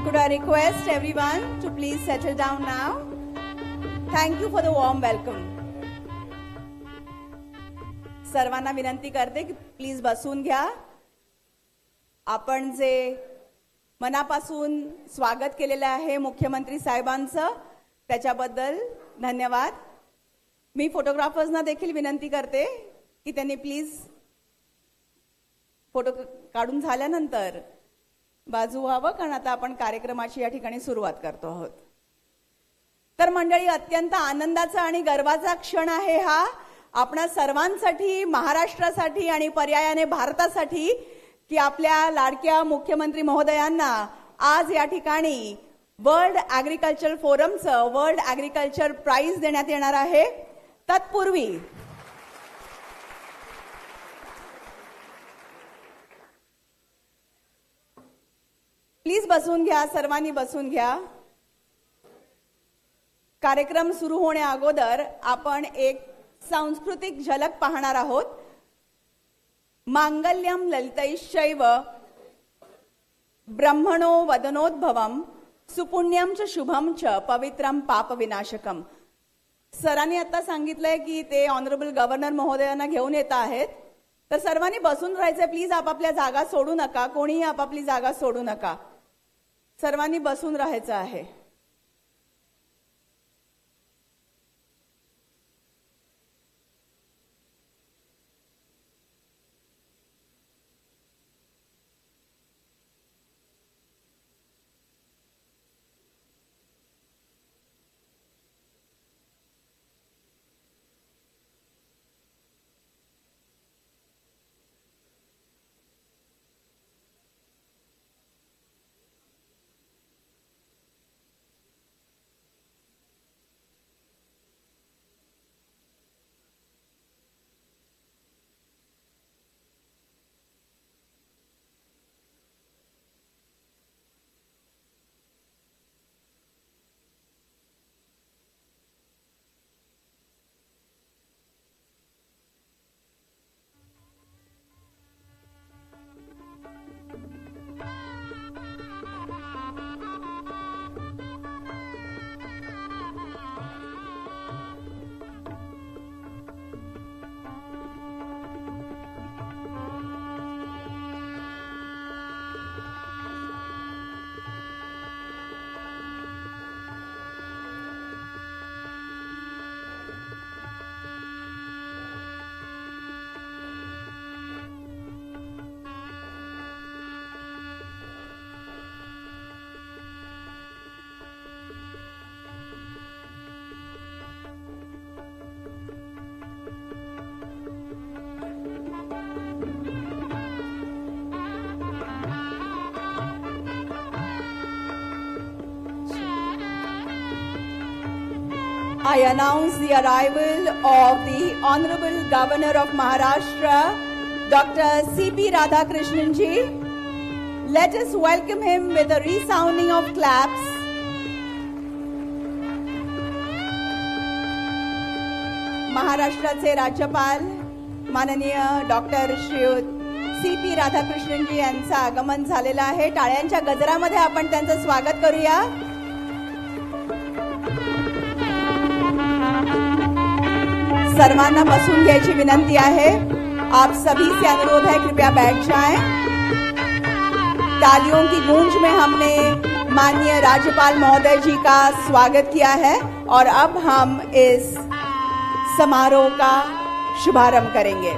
Could I request everyone to please settle down now? Thank you for the warm welcome. सर्वांना विनंती करते की please बसून घ्या. आपण जे मनापासून स्वागत केलेले आहे मुख्यमंत्री साहेबांचं त्याच्याबद्दल धन्यवाद. मी फोटोग्राफर्सना देखील विनंती करते की त्यांनी प्लीज फोटो काढून झाल्यानंतर बाजू व्हावं, कारण आता आपण कार्यक्रमाची या ठिकाणी सुरुवात करतो आहोत. तर मंडळी, अत्यंत आनंदाचा आणि गर्वाचा क्षण आहे हा आपणा सर्वांसाठी, महाराष्ट्रासाठी आणि पर्यायाने भारतासाठी, की आपल्या लाडक्या मुख्यमंत्री महोदयांना आज या ठिकाणी वर्ल्ड ॲग्रिकल्चर फोरमचं वर्ल्ड ॲग्रिकल्चर प्राइज देण्यात येणार आहे. तत्पूर्वी प्लीज बसून घ्या, सर्वांनी बसून घ्या. कार्यक्रम सुरू होण्या अगोदर आपण एक सांस्कृतिक झलक पाहणार आहोत. मांगल्यम ललितैश्चैव ब्रह्मणो वदनोद्भवम सुपुण्यम च शुभम च पवित्रम पाप विनाशकम. सरांनी आता सांगितलंय की ते ऑनरेबल गव्हर्नर महोदयांना घेऊन येत आहेत. तर सर्वांनी बसून राहायचं प्लीज. आपापल्या जागा सोडू नका, कोणीही आपापली जागा सोडू नका. सर्वांनी बसून राहायचं आहे. I announce the arrival of the Honorable Governor of Maharashtra, Dr. C.P. Radhakrishnan ji. Let us welcome him with a resounding of claps. महाराष्ट्राचे राज्यपाल माननीय डॉक्टर श्रीयुत C.P. राधाकृष्णन जी यांचं आगमन झालेलं आहे. टाळ्यांच्या गजरामध्ये आपण त्यांचं स्वागत करूया. सर्वांना बसून घ्यायची विनंती आहे. आप सभी से अनुरोध है कृपया बैठ जाएं. तालियों की गूंज में हमने माननीय राज्यपाल महोदय जी का स्वागत किया है और अब हम इस समारोह का शुभारंभ करेंगे.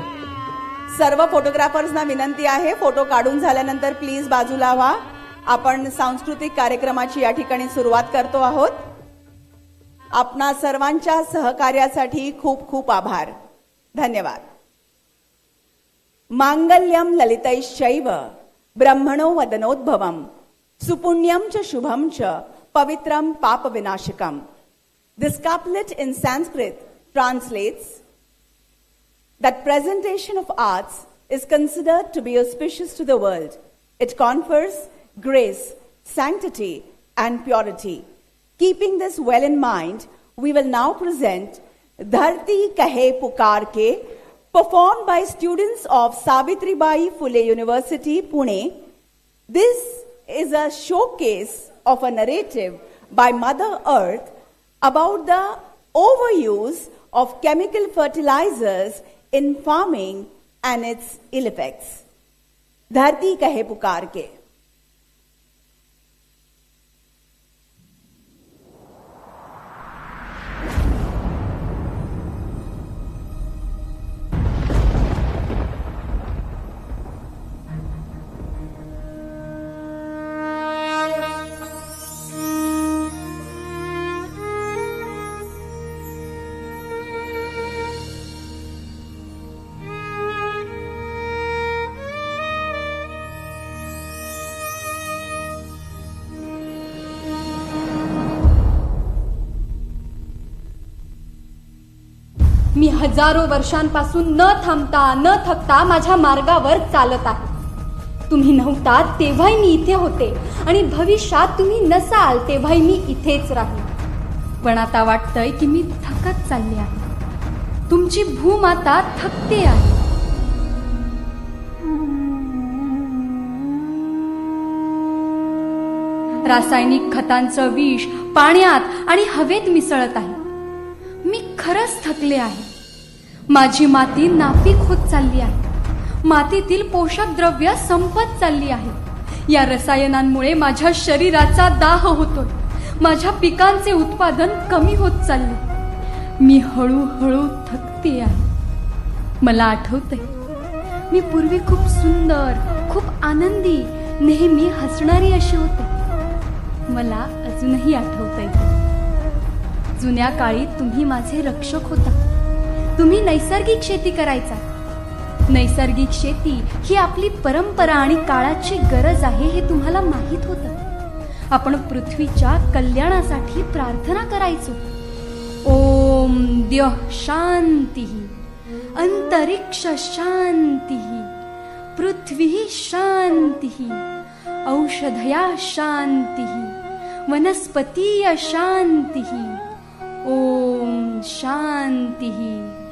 सर्व फोटोग्राफर्सना विनंती आहे, फोटो काढून झाल्यानंतर प्लीज बाजूला व्हा. आपण सांस्कृतिक कार्यक्रमाची या ठिकाणी सुरुवात करतो आहोत. आपणा सर्वांच्या सहकार्यासाठी खूप खूप आभार. धन्यवाद. मांगल्यम ललितैश्चैव ब्रह्मणो वदनोद्भवम सुपुण्यम च शुभम च पवित्रम पाप विनाशकम. This couplet in Sanskrit translates that presentation of arts is considered to be auspicious to the world. It confers grace, sanctity, and purity. Keeping this well in mind, we will now present Dharti Kahe Pukar Ke, performed by students of Savitribai Phule University, Pune. This is a showcase of a narrative by Mother Earth about the overuse of chemical fertilizers in farming and its ill effects. धरती कहे पुकार के. मी हजारो वर्षांपासून न थांबता न थकता माझ्या मार्गावर चालत आहे. तुम्ही नव्हता तेव्हाही मी इथे होते आणि भविष्यात तुम्ही नसाल तेव्हाही मी इथेच राहील. पण आता वाटतंय की मी थकत चालले आहे. तुमची भूमाता थकते आहे. रासायनिक खतांचं विष पाण्यात आणि हवेत मिसळत आहे. मी खरंच थकले आहे. माझी माती नापीक होत चालली आहे. मातीतील पोषक द्रव्य संपत चालली आहे. या रसायनांमुळे माझ्या शरीराचा दाह होतोय. माझ्या पिकांचे उत्पादन कमी होत चालले. मी हळूहळू थकते आहे. मला आठवतंय मी पूर्वी खूप सुंदर, खूप आनंदी, नेहमी हसणारी अशी होते. मला अजूनही आठवतंय जुन्या काळी तुम्ही माझे रक्षक होता. तुम्ही नैसर्गिक शेती करायचा. नैसर्गिक शेती ही आपली परंपरा आणि काळाची गरज आहे हे तुम्हाला माहीत होतं. आपण पृथ्वीच्या कल्याणासाठी प्रार्थना करायचो. ओम द्यौः शांतिः, अंतरिक्ष शांतिः, पृथ्वी शांतिः, औषधया शांतिः, वनस्पतीय शांतिः. ओम शांतिः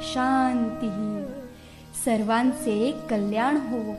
शांतिः. सर्वांचे कल्याण हो.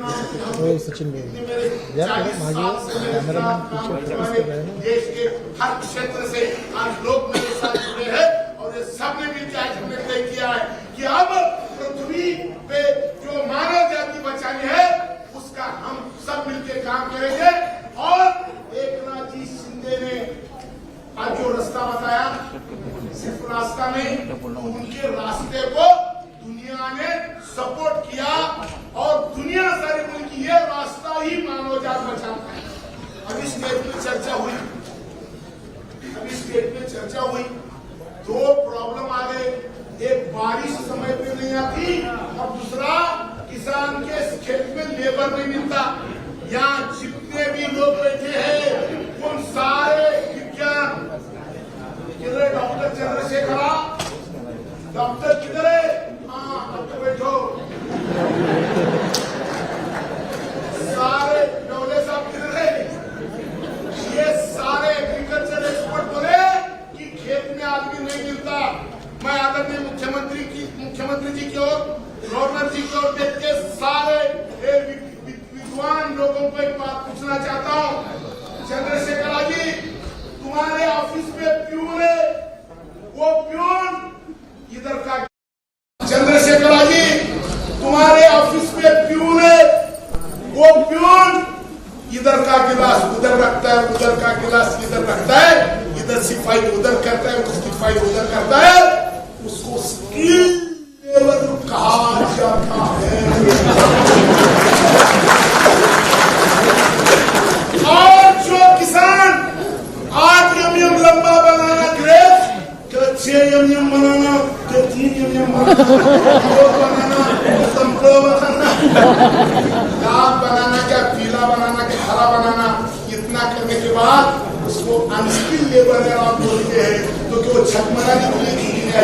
वो सचिन बोल यार मागे कैमरामैन पीछे फोकस कर रहे हैं ना। देश के हर क्षेत्र से आज लोग मेरे साथ जुड़े हैं और ये सबने मिलकर आज हमने तय किया है कि अब पृथ्वी पे जो मानव जाति बचानी है उसका हम सब मिलकर काम करेंगे। और एकनाथ जी शिंदे ने आज जो रास्ता बताया सिर्फ रास्ता नहीं, उनके रास्ते को दुनिया ने सपोर्ट किया और दुनिया सारी बोली कि ये रास्ता ही मानव जात बचाता है। अभी स्टेट में चर्चा हुई, दो प्रॉब्लम आ गए, एक बारिश समय पे नहीं आती और दूसरा किसान के खेत में लेबर नहीं मिलता। यहाँ जितने भी लोग बैठे हैं उन सारे विज्ञान किधर है? डॉक्टर चंद्रशेखर, डॉक्टर किधर है? हाँ डॉक्टर बैठो। सारे डोले साहब किधर है? ये सारे एग्रीकल्चर एक्सपर्ट बोले कि खेत में आदमी नहीं मिलता। मैं आदरणीय मुख्यमंत्री जी की ओर, गवर्नर जी की ओर देख के सारे विद्वान लोगों को एक बात पूछना चाहता हूँ। चंद्रशेखर जी, तुम्हारे ऑफिस में प्यून है, वो प्यून इधर का। चंद्रशेखर जी, तुम्हारे ऑफिस में प्यून है, वो प्यून इधर का गिलास उधर रखता है, उधर का गिलास इधर रखता है, इधर सिपाही उधर करता है, उधर सिपाही उधर करता है। उसको स्किल लेबर कहा जाता है। और जो किसान 8 mm लंबा बनाना ग्रेप्स, 6 mm बनाना, 3 mm बनाना, संपल बनाना, लाल बनाना, क्या पीला बनाना, क्या हरा बनाना, इतना करने के बाद उसको अनस्किल लेबर है आप बोलते हैं, तो क्या वो छत बनाने के लिए की है?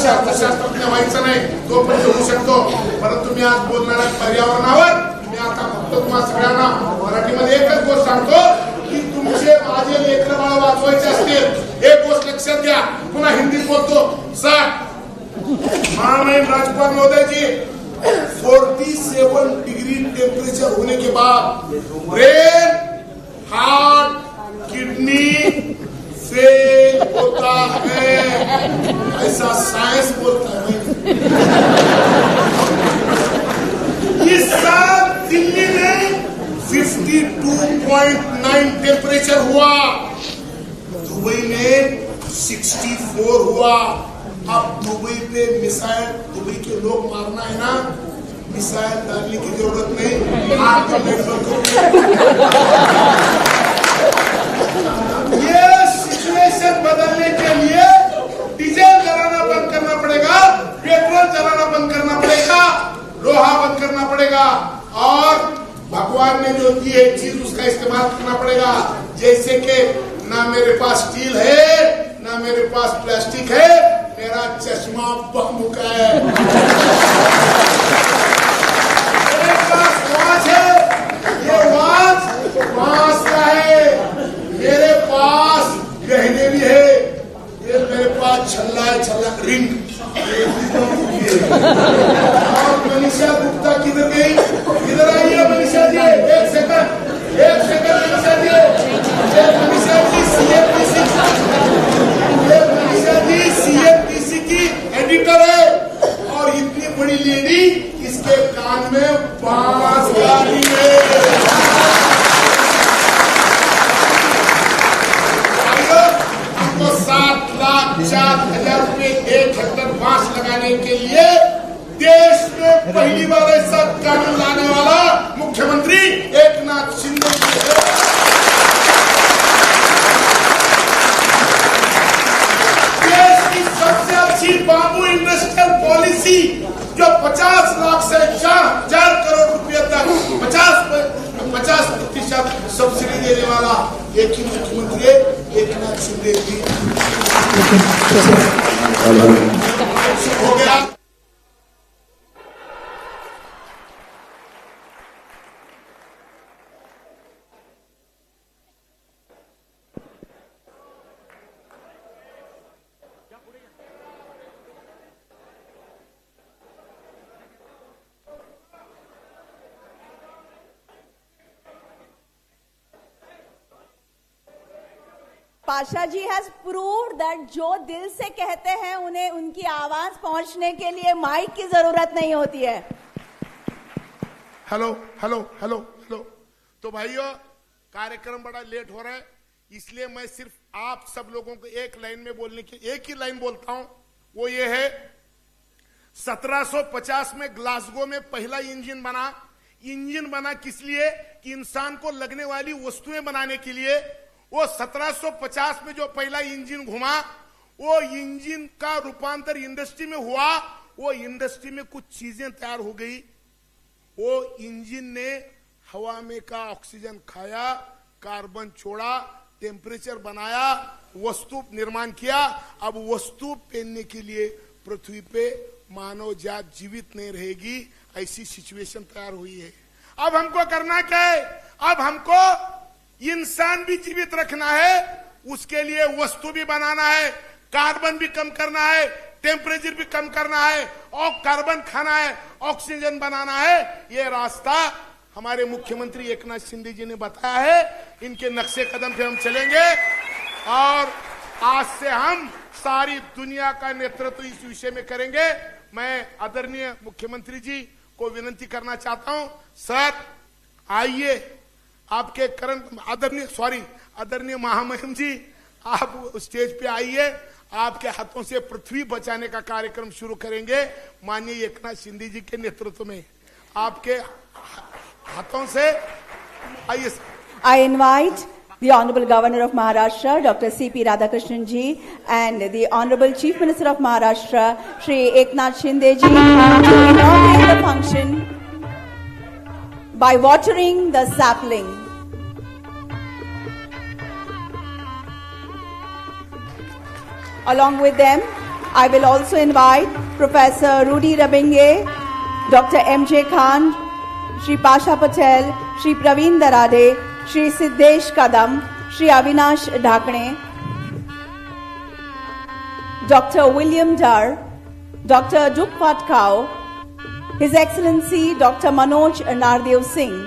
अर्थशास्त्रज्ञ व्हायचं नाही, तो पण होऊ शकतो, परंतु मी आज बोलणार आहे पर्यावरणावर। मी आता फक्त तुम्हाला सगळ्यांना मराठीमध्ये एकच गोष्ट सांगतो की तुमचे माझे लेकरं बाळ वाचवायचे असतील, एक गोष्ट लक्षात घ्या। पुन्हा हिंदीत बोलतो सर, महामहिम राज्यपाल महोदय जी, 47 डिग्री टेम्परेचर होने के बाद ब्रेन, हार्ट, किडनी फेल होता है, ऐसा साइंस बोलता है। इस साल दिल्ली में 52.9 टेम्परेचर हुआ, दुबई में 64 हुआ। अब दुबई पे मिसाइल, दुबई के लोग मारना है ना, मिसाइल डालने की जरूरत नहीं, आग ये सिचुएशन बदलने के लिए डीजल जलाना बंद करना पड़ेगा, पेट्रोल जलाना बंद करना पड़ेगा, लोहा बंद करना पड़ेगा, और भगवान ने जो दी है चीज उसका इस्तेमाल करना पड़ेगा। जैसे कि ना मेरे पास स्टील है, ना मेरे पास प्लास्टिक है, मेरा चश्मा बम्बू का है। मेरे पास वॉच है, ये वॉच बांस का है। मेरे पास गहने भी है, ये मेरे पास छल्ला है, छल्ला रिंग। और मनीषा गुप्ता किधर गई? इधर आइए मनीषा जी, एक सेकंड मनीषा जी, मनीषा जी सीएमपीसी की एडिटर है, और इतनी बड़ी लेडी, इसके कान में बांस गाड़ी है। हमको 7,04,000 रुपए 1 हेक्टर बांस लगाने के लिए देश में पहली बार ऐसा कानून लाने वाला मुख्यमंत्री एकनाथ शिंदे जी है। देश एजेंसी जो 50 लाख से 4,000 करोड़ रुपए तक 50% सब्सिडी देने वाला एक ही मुख्यमंत्री है, एकनाथ शिंदे जी। हो गया। पाशा जी हैज प्रूव्ड दैट जो दिल से कहते हैं उन्हें उनकी आवाज पहुंचने के लिए माइक की जरूरत नहीं होती है। Hello hello hello hello. तो भाइयों, कार्यक्रम बड़ा लेट हो रहा है, इसलिए मैं सिर्फ आप सब लोगों को एक लाइन में बोलने की एक ही लाइन बोलता हूं, वो ये है 1750 में ग्लासगो में पहला इंजन बना। इंजन बना किस लिए? कि इंसान को लगने वाली वस्तुएं बनाने के लिए। वो 1750 में जो पहला इंजन घुमा, वो इंजन का रूपांतर इंडस्ट्री में हुआ। वो इंडस्ट्री में कुछ चीजें तैयार हो गई। वो इंजन ने हवा में का ऑक्सीजन खाया, कार्बन छोड़ा, टेम्परेचर बनाया, वस्तु निर्माण किया। अब वस्तु पहनने के लिए पृथ्वी पे मानव जात जीवित नहीं रहेगी, ऐसी सिचुएशन तैयार हुई है। अब हमको करना क्या है? अब हमको इंसान भी जीवित रखना है, उसके लिए वस्तु भी बनाना है, कार्बन भी कम करना है, टेम्परेचर भी कम करना है, और कार्बन खाना है, ऑक्सीजन बनाना है। ये रास्ता हमारे मुख्यमंत्री एकनाथ शिंदे जी ने बताया है। इनके नक्शे कदम पे हम चलेंगे और आज से हम सारी दुनिया का नेतृत्व इस विषय में करेंगे। मैं आदरणीय मुख्यमंत्री जी को विनती करना चाहता हूं, सर आइए, आपके करंट आदरणीय महामहिम जी, आप स्टेज पे आइए। आपके हाथों से पृथ्वी बचाने का कार्यक्रम शुरू करेंगे माननीय एकनाथ शिंदे जी के नेतृत्व में। आपके हाथों से आइए। I invite the Honorable Governor of Maharashtra, Dr. C.P. Radhakrishnan ji, and the Honorable Chief Minister of Maharashtra, Shri Eknath Shinde ji, to inaugurate the function by watering the sapling. Along with them, I will also invite Professor Rudy Rabinge, Dr. M.J. Khan, Shri Pasha Patel, Shri Praveen Darade, Shri Siddesh Kadam, Shri Avinash Dhakne, Dr. William Dar, Dr. Dukpat Kao, His Excellency Dr. Manoj Nardev Singh,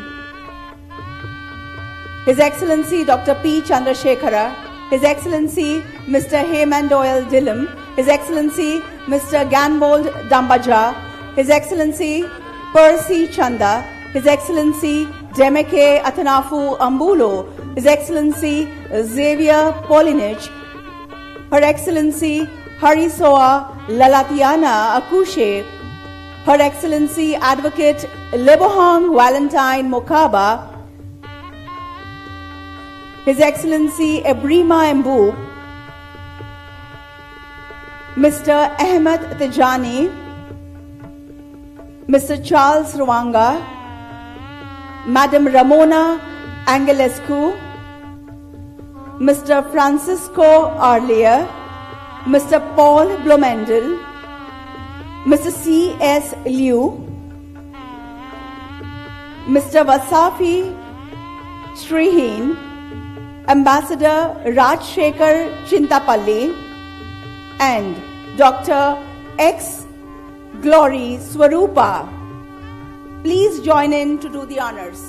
His Excellency Dr. P. Chandrasekhara, His Excellency Mr. Heyman Doyle Dillam, His Excellency Mr. Ganbold Dambaja, His Excellency Percy Chanda, His Excellency Demeke Athanafu Ambulo, His Excellency Xavier Polinich, Her Excellency Harisoa Lalatiana Akushe, Her Excellency Advocate Lebohang Valentine Mokaba, His Excellency Ebrima Mbu, Mr. Ahmed Tijani, Mr. Charles Rwanga, Madam Ramona Angelescu, Mr. Francisco Arlia, Mr. Paul Blomendel, Mr. C.S. Liu, Mr. Vasafi Srihin, Ambassador Rajshekhar Chintapalli, and Dr. X. Glory Swarupa. Please join in to do the honors.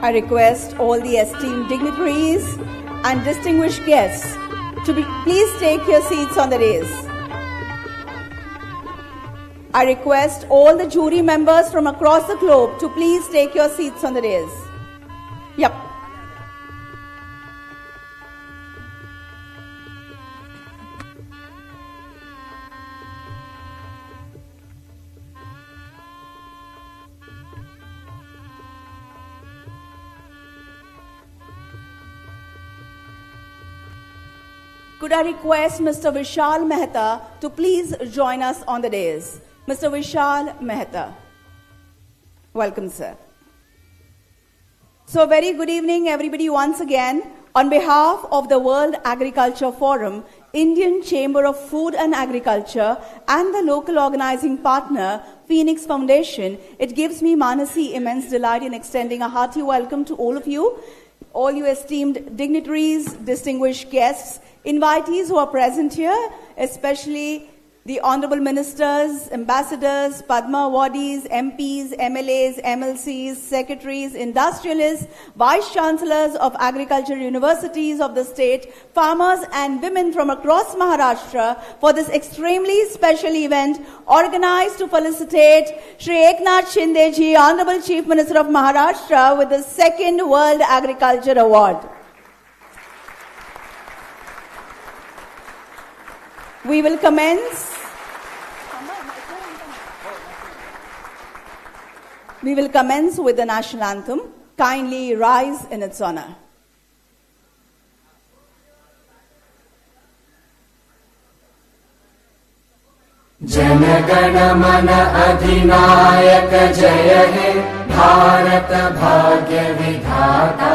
I request all the esteemed dignitaries and distinguished guests to please take your seats on the dais. I request all the jury members from across the globe to please take your seats on the dais. Yep. Could I request Mr. Vishal Mehta to please join us on the dais? Mr. Vishal Mehta. Welcome, sir. So, very good evening, everybody, once again. On behalf of the World Agriculture Forum, Indian Chamber of Food and Agriculture, and the local organizing partner, Phoenix Foundation, it gives me, Manasi, immense delight in extending a hearty welcome to all of you esteemed dignitaries, distinguished guests, invitees who are present here, especially the honorable ministers, ambassadors, Padma awardees, MPs, MLAs, MLCs, secretaries, industrialists, vice chancellors of agriculture universities of the state, farmers and women from across Maharashtra for this extremely special event organized to felicitate Shri Eknath Shinde ji, Honorable Chief Minister of Maharashtra, with the 2nd World Agriculture Award. We will commence with the national anthem. Kindly rise in its honor. जनगण मन अधिनायक जय हे भारत भाग्य विधाता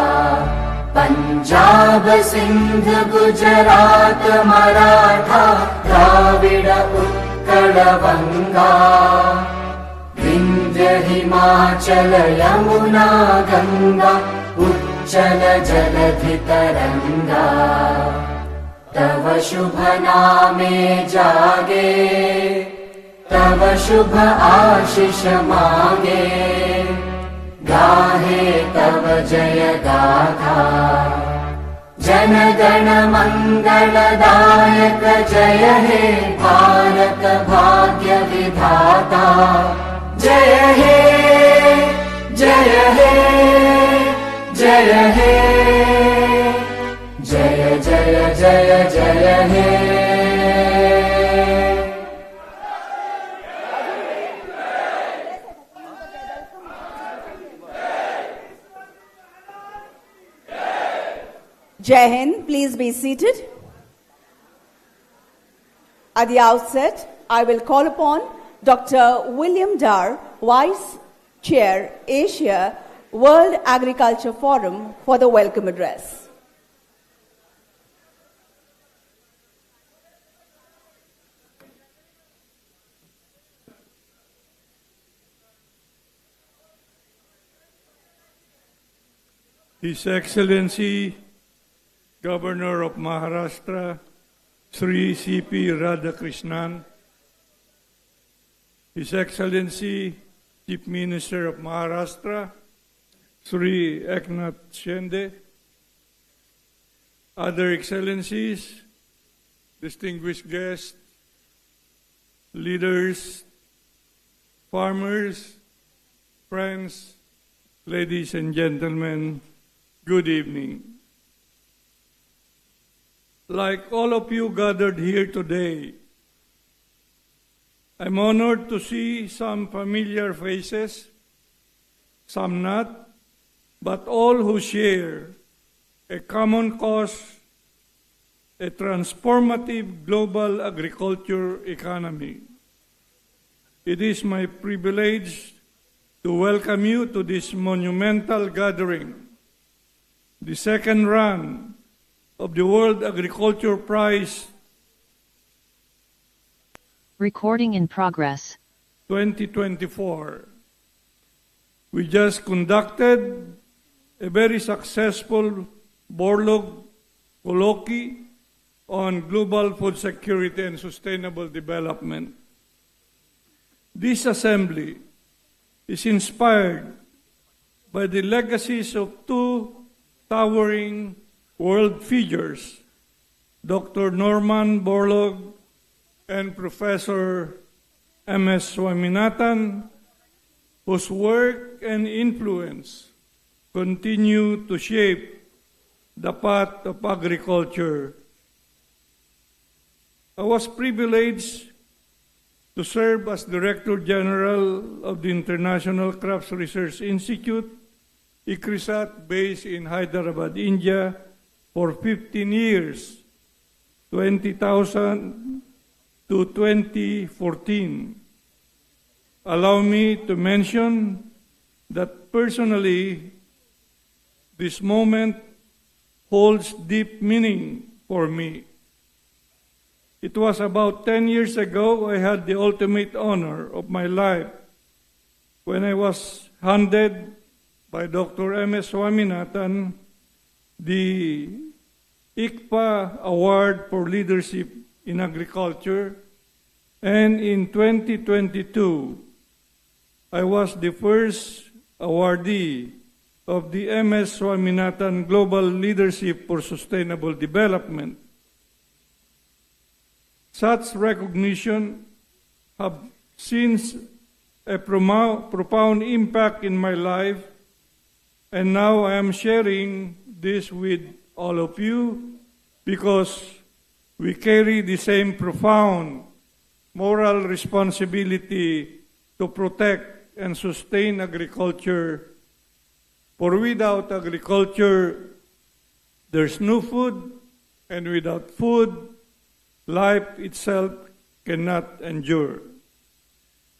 पंजाब सिंध गुजरात मराठा द्राविड उत्कल बंगा विंध्य हिमाचल यमुना गंगा उच्चल जलधि तरंगा तव शुभ नामे जागे तव शुभ आशीष मांगे गाहे तव जय गाथा जन गण मंगलदायक जय हे भारत भाग्य विधाता जय हे जय हे जय हे जय जय जय जय हे Jai Hind, please be seated. At the outset, I will call upon Dr. William Dar, Vice Chair, Asia World Agriculture Forum, for the welcome address. His Excellency Governor of Maharashtra, Sri C.P. Radhakrishnan, His Excellency Chief Minister of Maharashtra, Sri Eknath Shinde, other Excellencies, distinguished guests, leaders, farmers, friends, ladies and gentlemen, good evening. Like all of you gathered here today, I'm honored to see some familiar faces, some not, but all who share a common cause, a transformative global agriculture economy. It is my privilege to welcome you to this monumental gathering, the second run of the World Agriculture Prize Recording in progress. 2024. We just conducted a very successful Borlaug colloquy on global food security and sustainable development. This assembly is inspired by the legacies of two towering world figures, Dr. Norman Borlaug and Professor M.S. Swaminathan, whose work and influence continue to shape the path of agriculture. I was privileged to serve as Director General of the International Crops Research Institute, ICRISAT, based in Hyderabad, India, for 15 years, 20,000 to 2014. Allow me to mention that personally, this moment holds deep meaning for me. It was about 10 years ago I had the ultimate honor of my life when I was handed by Dr. M.S. Swaminathan the ICPA Award for Leadership in Agriculture, and in 2022, I was the first awardee of the M.S. Swaminathan Global Leadership for Sustainable Development. Such recognition have since a profound impact in my life, and now I am sharing this with all of you because we carry the same profound moral responsibility to protect and sustain agriculture. For without agriculture, there's no food, and without food, life itself cannot endure.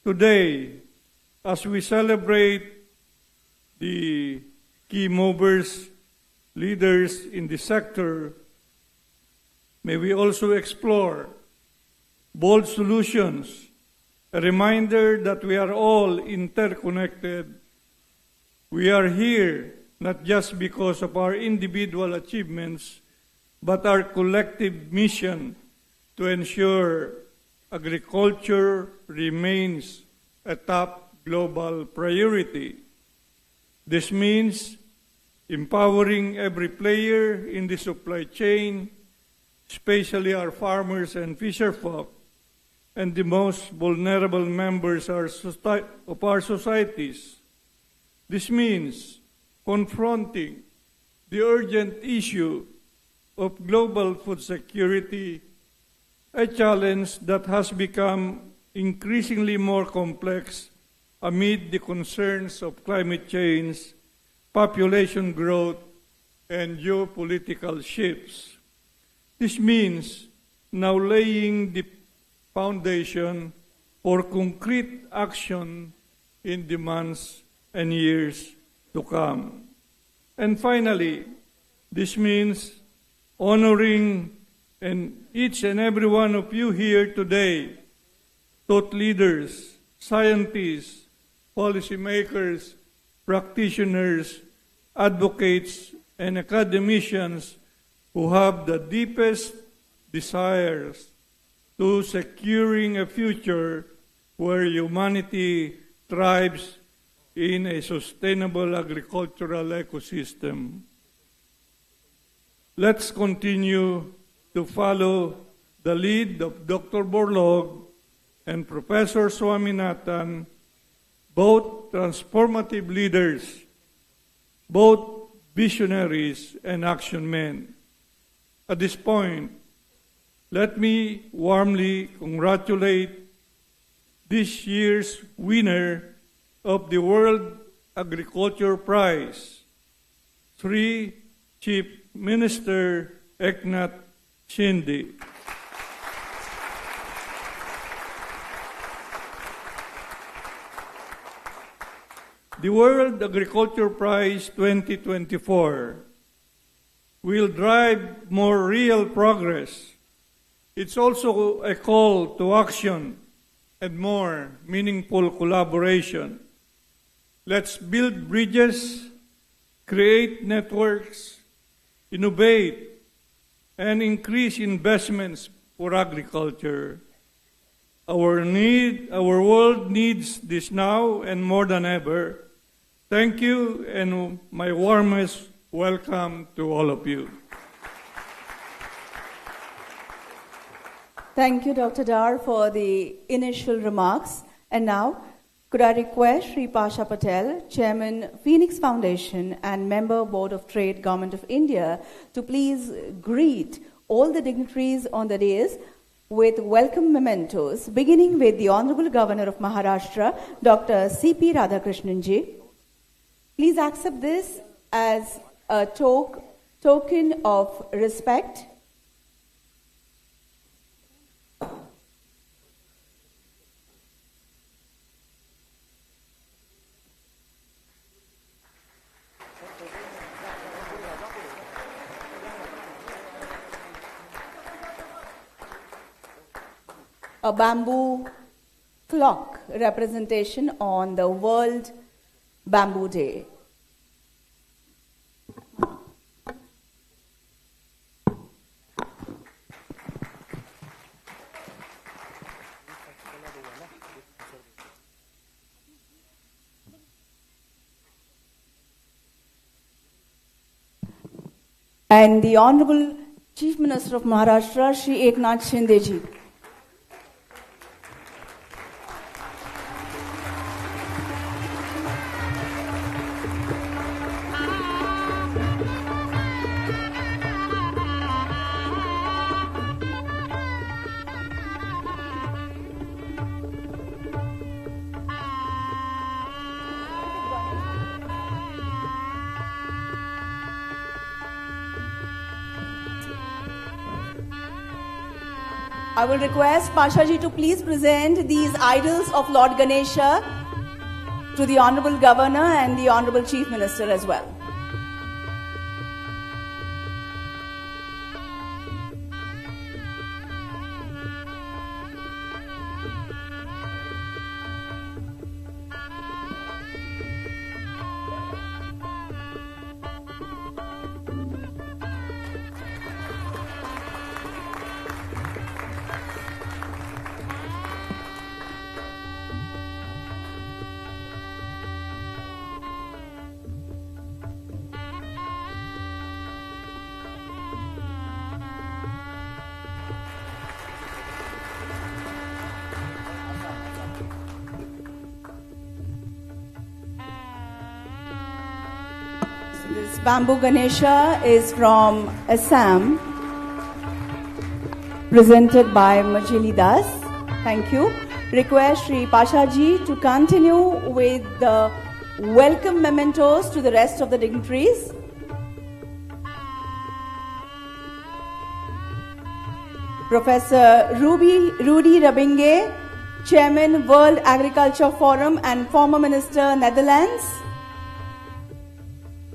Today, as we celebrate the key movers, leaders in the sector, may we also explore bold solutions, a reminder that we are all interconnected. We are here not just because of our individual achievements, but our collective mission to ensure agriculture remains a top global priority. This means empowering every player in the supply chain, especially our farmers and fisherfolk, and the most vulnerable members of our societies. This means confronting the urgent issue of global food security, a challenge that has become increasingly more complex amid the concerns of climate change, population growth, and geopolitical shifts. This means now laying the foundation for concrete action in the months and years to come. And finally, this means honoring each and every one of you here today, thought leaders, scientists, policymakers, practitioners, advocates, and academicians who have the deepest desires to securing a future where humanity thrives in a sustainable agricultural ecosystem. Let's continue to follow the lead of Dr. Borlaug and Professor Swaminathan, both transformative leaders, both visionaries and action men. At this point, let me warmly congratulate this year's winner of the World Agriculture Prize, Sri Chief Minister Eknath Shinde. The World Agriculture Prize 2024 will drive more real progress. It's also a call to action and more meaningful collaboration. Let's build bridges, create networks, innovate, and increase investments for agriculture. Our world needs this now and more than ever Thank you and my warmest welcome to all of you. Thank you, Dr. Dar, for the initial remarks. And now, could I request Sri Pasha Patel, Chairman, Phoenix Foundation and Member, Board of Trade, Government of India, to please greet all the dignitaries on the dais with welcome mementos, beginning with the Honorable Governor of Maharashtra, Dr. C.P. Radhakrishnan ji. Please accept this as a token of respect. A bamboo clock representation on the World Bamboo Day. And the Honorable Chief Minister of Maharashtra, Shri Eknath Shinde ji. I will request Pasha ji to please present these idols of Lord Ganesha to the Honorable Governor and the Honorable Chief Minister as well. This bamboo Ganesha is from Assam, presented by Majili Das. Thank you. Request Sri Pasha ji to continue with the welcome mementos to the rest of the dignitaries. Professor Rudy Rabinge, Chairman, World Agriculture Forum and former Minister, Netherlands.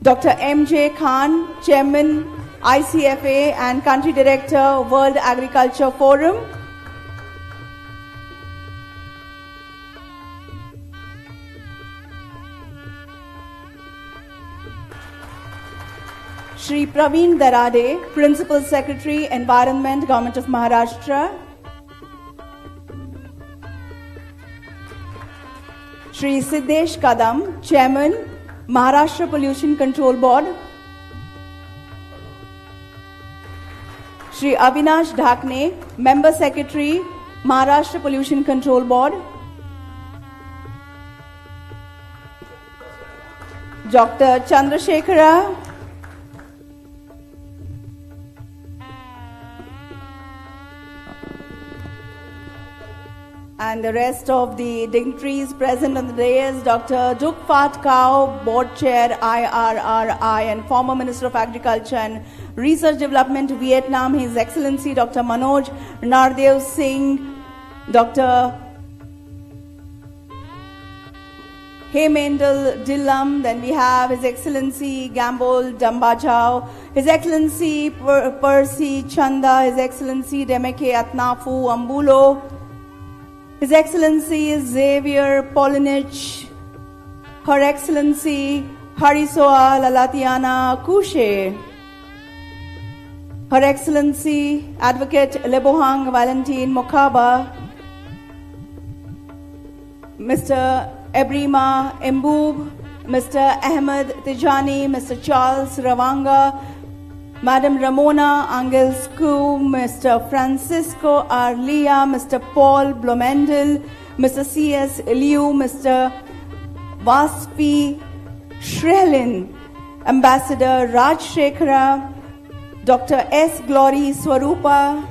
Dr. M.J. Khan, Chairman, ICFA and Country Director, World Agriculture Forum. Shri Praveen Darade, Principal Secretary, Environment, Government of Maharashtra. Shri Siddesh Kadam, Chairman, Maharashtra Pollution Control Board. Shri Avinash Dhakne, Member Secretary, Maharashtra Pollution Control Board. Dr. Chandrasekhara, and the rest of the dignitaries present on the dais, Dr. Dukphat Kao, Board Chair, IRRI, and former Minister of Agriculture and Research Development, Vietnam, His Excellency Dr. Manoj Nardev Singh, Dr. Hemendal Dillam, then we have His Excellency Gambol Dambajao, His Excellency Percy Chanda, His Excellency Demeke Atnafu Ambulo, His Excellency Xavier Polinich, Her Excellency Harisoa Lalatiana Kushe, Her Excellency Advocate Lebohang Valentine Mokaba, Mr. Ebrima Mbub, Mr. Ahmed Tijani, Mr. Charles Ravanga, Madam Ramona Angelscu, Mr. Francisco Arlia, Mr. Paul Blomendel, Mr. C.S. Liu, Mr. Vaspi Shrehlin, Ambassador Raj Shekhara, Dr. S. Glory Swarupa,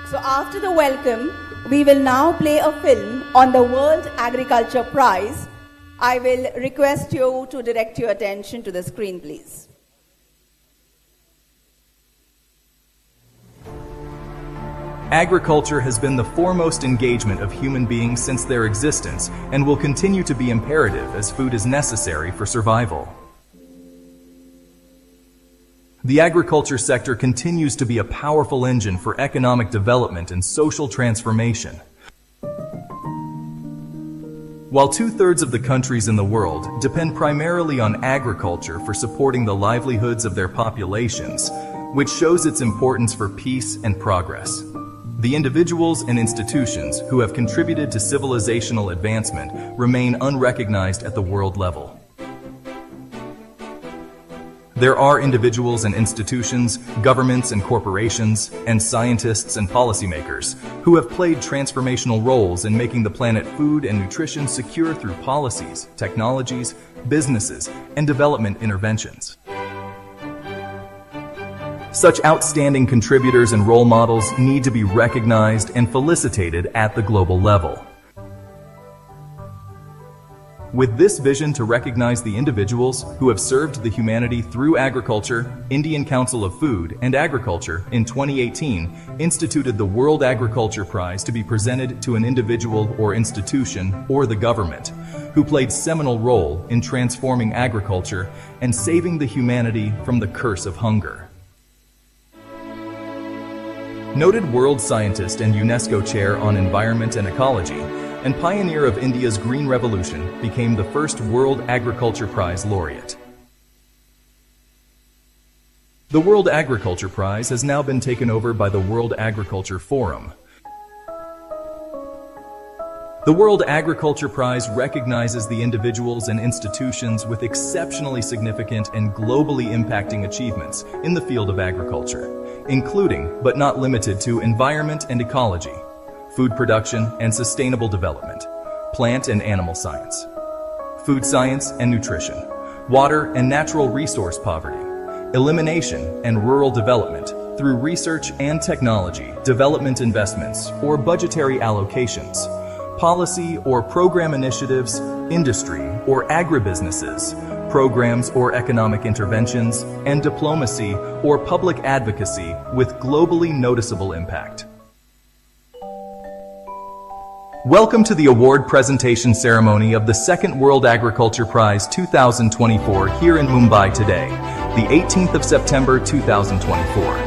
So after the welcome, we will now play a film on the World Agriculture Prize. I will request you to direct your attention to the screen, please. Agriculture has been the foremost engagement of human beings since their existence and will continue to be imperative as food is necessary for survival. The agriculture sector continues to be a powerful engine for economic development and social transformation. While 2/3 of the countries in the world depend primarily on agriculture for supporting the livelihoods of their populations, which shows its importance for peace and progress. The individuals and institutions who have contributed to civilizational advancement remain unrecognized at the world level. There are individuals and institutions, governments and corporations, and scientists and policymakers who have played transformational roles in making the planet food and nutrition secure through policies, technologies, businesses, and development interventions. Such outstanding contributors and role models need to be recognized and felicitated at the global level. With this vision to recognize the individuals who have served the humanity through agriculture, Indian Council of Food and Agriculture in 2018 instituted the World Agriculture Prize to be presented to an individual or institution or the government who played seminal role in transforming agriculture and saving the humanity from the curse of hunger. Noted world scientist and UNESCO Chair on Environment and Ecology and pioneer of India's Green Revolution, became the first World Agriculture Prize laureate. The World Agriculture Prize has now been taken over by the World Agriculture Forum. The World Agriculture Prize recognizes the individuals and institutions with exceptionally significant and globally impacting achievements in the field of agriculture, including, but not limited to, environment and ecology, food production and sustainable development, plant and animal science, food science and nutrition, water and natural resource poverty, elimination and rural development through research and technology, development investments or budgetary allocations, policy or program initiatives, industry or agribusinesses, programs or economic interventions, and diplomacy or public advocacy with globally noticeable impact. Welcome to the award presentation ceremony of the Second World Agriculture Prize 2024 here in Mumbai today, the 18th of September 2024.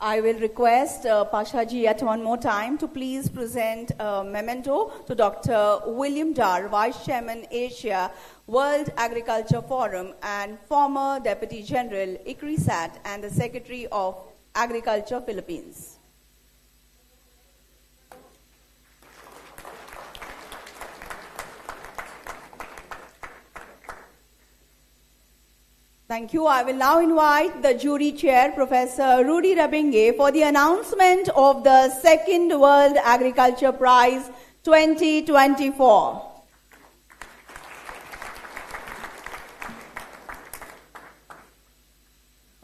I will request Pashaji yet one more time to please present a memento to Dr. William Dar, Vice Chairman, Asia, World Agriculture Forum, and former Deputy General, ICRISAT, and the Secretary of Agriculture, Philippines. Thank you. I will now invite the jury chair, Professor Rudy Rabinge, for the announcement of the Second World Agriculture Prize 2024.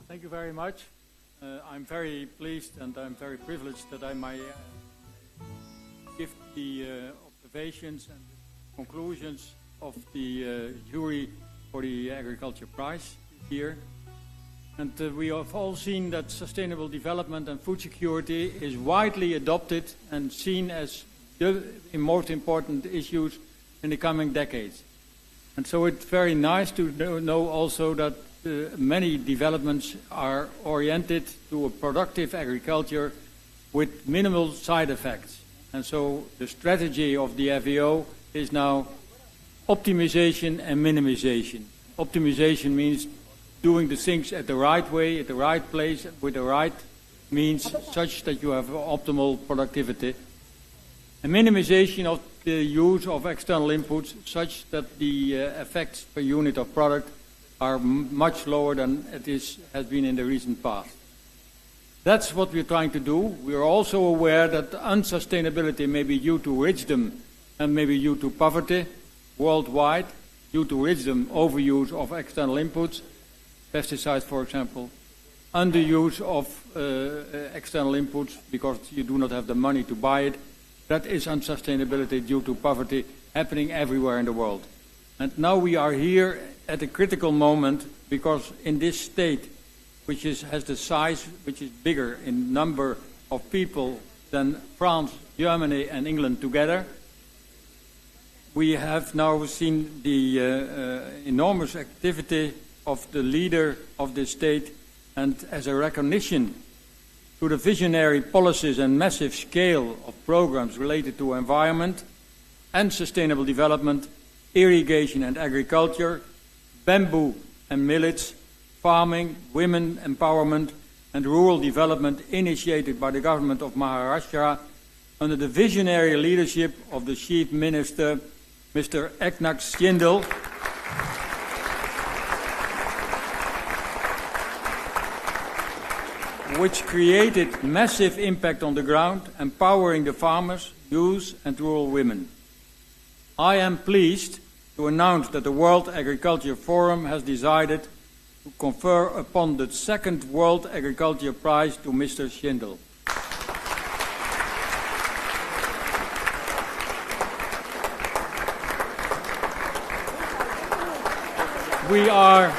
Thank you very much. I'm very pleased and I'm very privileged that I may give the observations and conclusions of the jury for the Agriculture Prize here. And we have all seen that sustainable development and food security is widely adopted and seen as the most important issues in the coming decades. And so it's very nice to know also that many developments are oriented to a productive agriculture with minimal side effects. And so the strategy of the FAO is now optimization and minimization. Optimization means doing the things at the right way, at the right place, with the right means, such that you have optimal productivity. And minimization of the use of external inputs, such that the effects per unit of product are much lower than it has been in the recent past. That's what we're trying to do. We are also aware that unsustainability may be due to richdom and maybe due to poverty worldwide, due to richdom, overuse of external inputs, pesticides, for example, underuse of external inputs because you do not have the money to buy it. That is unsustainability due to poverty happening everywhere in the world. And now we are here at a critical moment because in this state, which has the size, which is bigger in number of people than France, Germany and England together, we have now seen the enormous activity of the leader of the state, and as a recognition to the visionary policies and massive scale of programs related to environment and sustainable development, irrigation and agriculture, bamboo and millets, farming, women empowerment and rural development initiated by the government of Maharashtra under the visionary leadership of the Chief Minister, Mr. Eknath Shindle, which created massive impact on the ground, empowering the farmers, youth and rural women. I am pleased to announce that the World Agriculture Forum has decided to confer upon the second World Agriculture Prize to Mr. Shindle. We are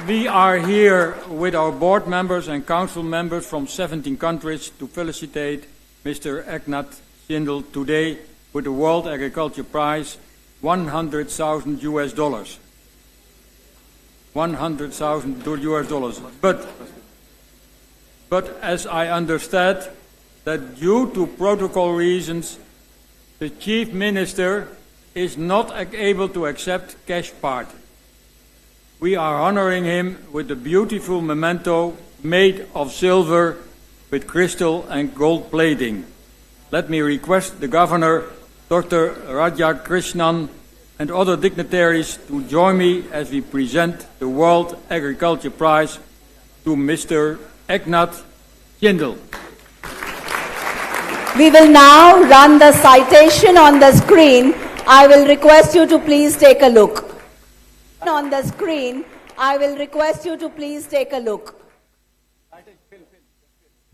We are here with our board members and council members from 17 countries to felicitate Mr. Eknath Shindle today with the World Agriculture Prize, $100,000 US. $100,000 US. But as I understand that due to protocol reasons, the Chief Minister is not able to accept cash part. We are honoring him with a beautiful memento made of silver with crystal and gold plating. Let me request the Governor, Dr. Raja Krishnan, and other dignitaries to join me as we present the World Agriculture Prize to Mr. Eknath Shindle. We will now run the citation on the screen. I will request you to please take a look. On the screen, I will request you to please take a look.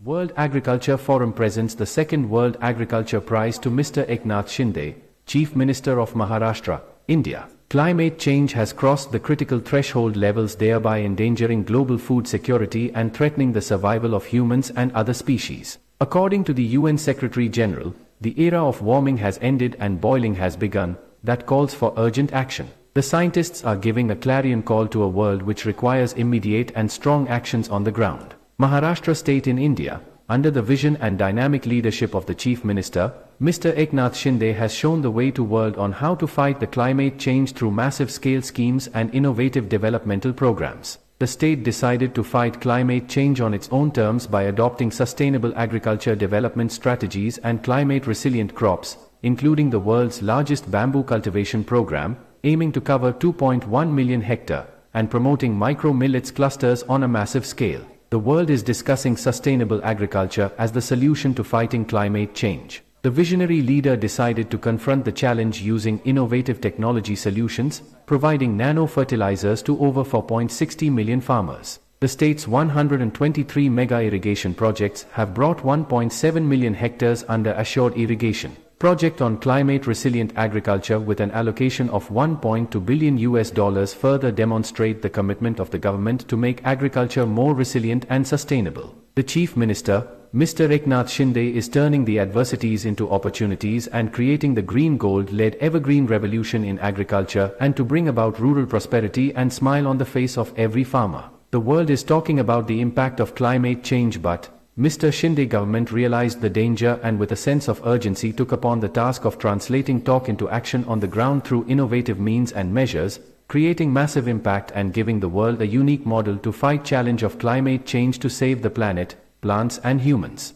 World Agriculture Forum presents the second World Agriculture Prize to Mr. Eknath Shinde, Chief Minister of Maharashtra, India. Climate change has crossed the critical threshold levels, thereby endangering global food security and threatening the survival of humans and other species. According to the UN Secretary General, the era of warming has ended and boiling has begun, that calls for urgent action. The scientists are giving a clarion call to a world which requires immediate and strong actions on the ground. Maharashtra state in India, under the vision and dynamic leadership of the Chief Minister, Mr. Eknath Shinde, has shown the way to world on how to fight the climate change through massive scale schemes and innovative developmental programs. The state decided to fight climate change on its own terms by adopting sustainable agriculture development strategies and climate resilient crops, including the world's largest bamboo cultivation program, aiming to cover 2.1 million hectares, and promoting micro-millets clusters on a massive scale. The world is discussing sustainable agriculture as the solution to fighting climate change. The visionary leader decided to confront the challenge using innovative technology solutions, providing nano-fertilizers to over 4.60 million farmers. The state's 123 mega irrigation projects have brought 1.7 million hectares under assured irrigation. Project on climate resilient agriculture with an allocation of $1.2 billion further demonstrate the commitment of the government to make agriculture more resilient and sustainable. The Chief Minister, Mr. Eknath Shinde, is turning the adversities into opportunities and creating the green gold-led evergreen revolution in agriculture and to bring about rural prosperity and smile on the face of every farmer. The world is talking about the impact of climate change, but Mr. Shinde government realized the danger and with a sense of urgency took upon the task of translating talk into action on the ground through innovative means and measures, creating massive impact and giving the world a unique model to fight challenge of climate change to save the planet, plants and humans.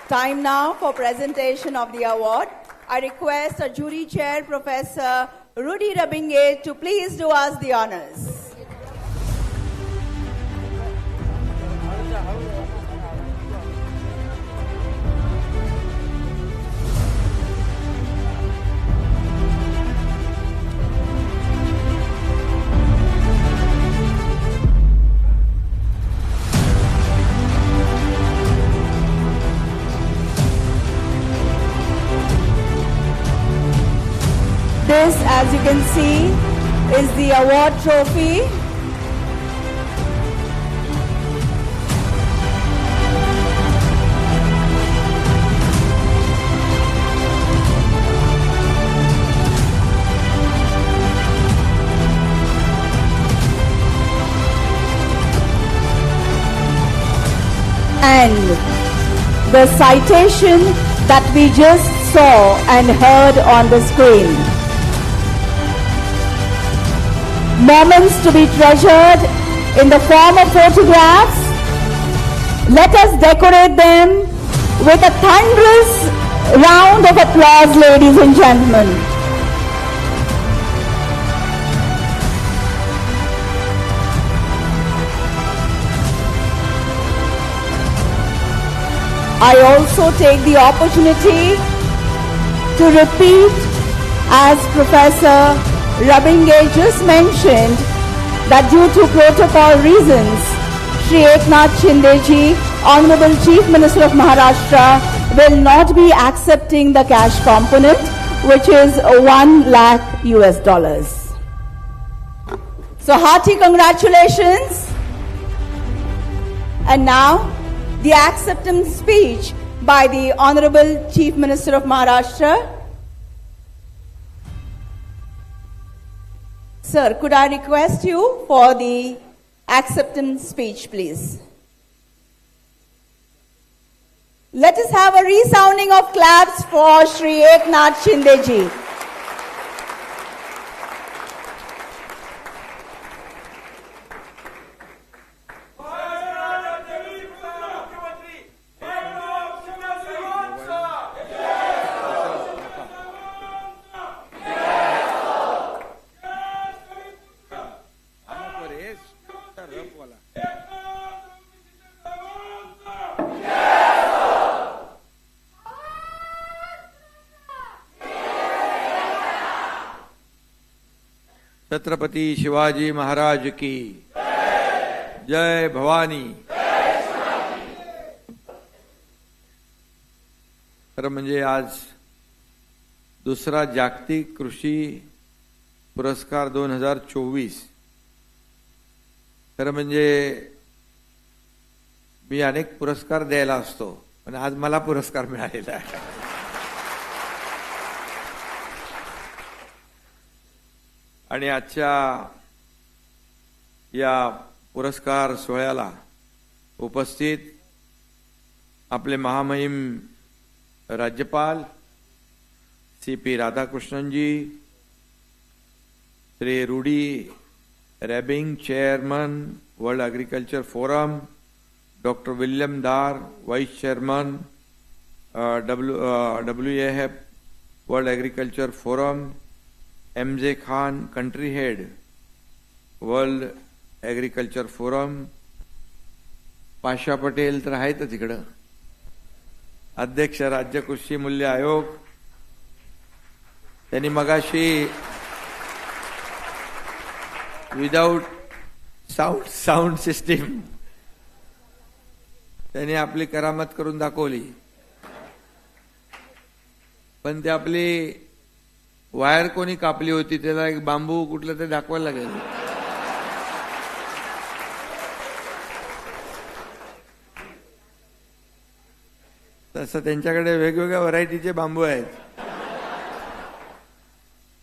Time now for presentation of the award. I request our jury chair, Professor Rudy Rabinge, to please do us the honors. This, as you can see, is the award trophy. And the citation that we just saw and heard on the screen. Moments to be treasured in the form of photographs. Let us decorate them with a thunderous round of applause, ladies and gentlemen. I also take the opportunity to repeat, as Professor Rabinge just mentioned, that due to protocol reasons, Shri Eknath Shinde ji, Honorable Chief Minister of Maharashtra, will not be accepting the cash component, which is $1 lakh US. So hearty congratulations. And now the acceptance speech by the Honorable Chief Minister of Maharashtra. Sir, could I request you for the acceptance speech, please? Let us have a resounding of claps for Shri Eknath Shinde ji. Chhatrapati Shivaji Maharaj की जय भवानी। खरं म्हणजे आज दुसरा जागतिक कृषी पुरस्कार 2024। खरं म्हणजे मी अनेक पुरस्कार द्यायला असतो, पण आज मला पुरस्कार मिळालेला आहे। आणि आजच्या या पुरस्कार सोहळ्याला उपस्थित आपले महामहिम राज्यपाल CP Radhakrishnan ji, Shri Rudy Rabbinge, chairman world agriculture forum, doctor William Dar, vice chairman WAF world agriculture forum, MJ Khan, country head world agriculture forum, Pasha Patel तर आहेतच इकडं, अध्यक्ष राज्य कृषी मूल्य आयोग, त्यांनी मगाशी विदाउट साऊंड सिस्टीम त्याने आपली करामत करून दाखवली. पण ते आपली वायर कोणी कापली होती, त्याला एक बांबू कुठलं ते दाखवायला लागेल. तसं त्यांच्याकडे वेगवेगळ्या व्हरायटीचे बांबू आहेत.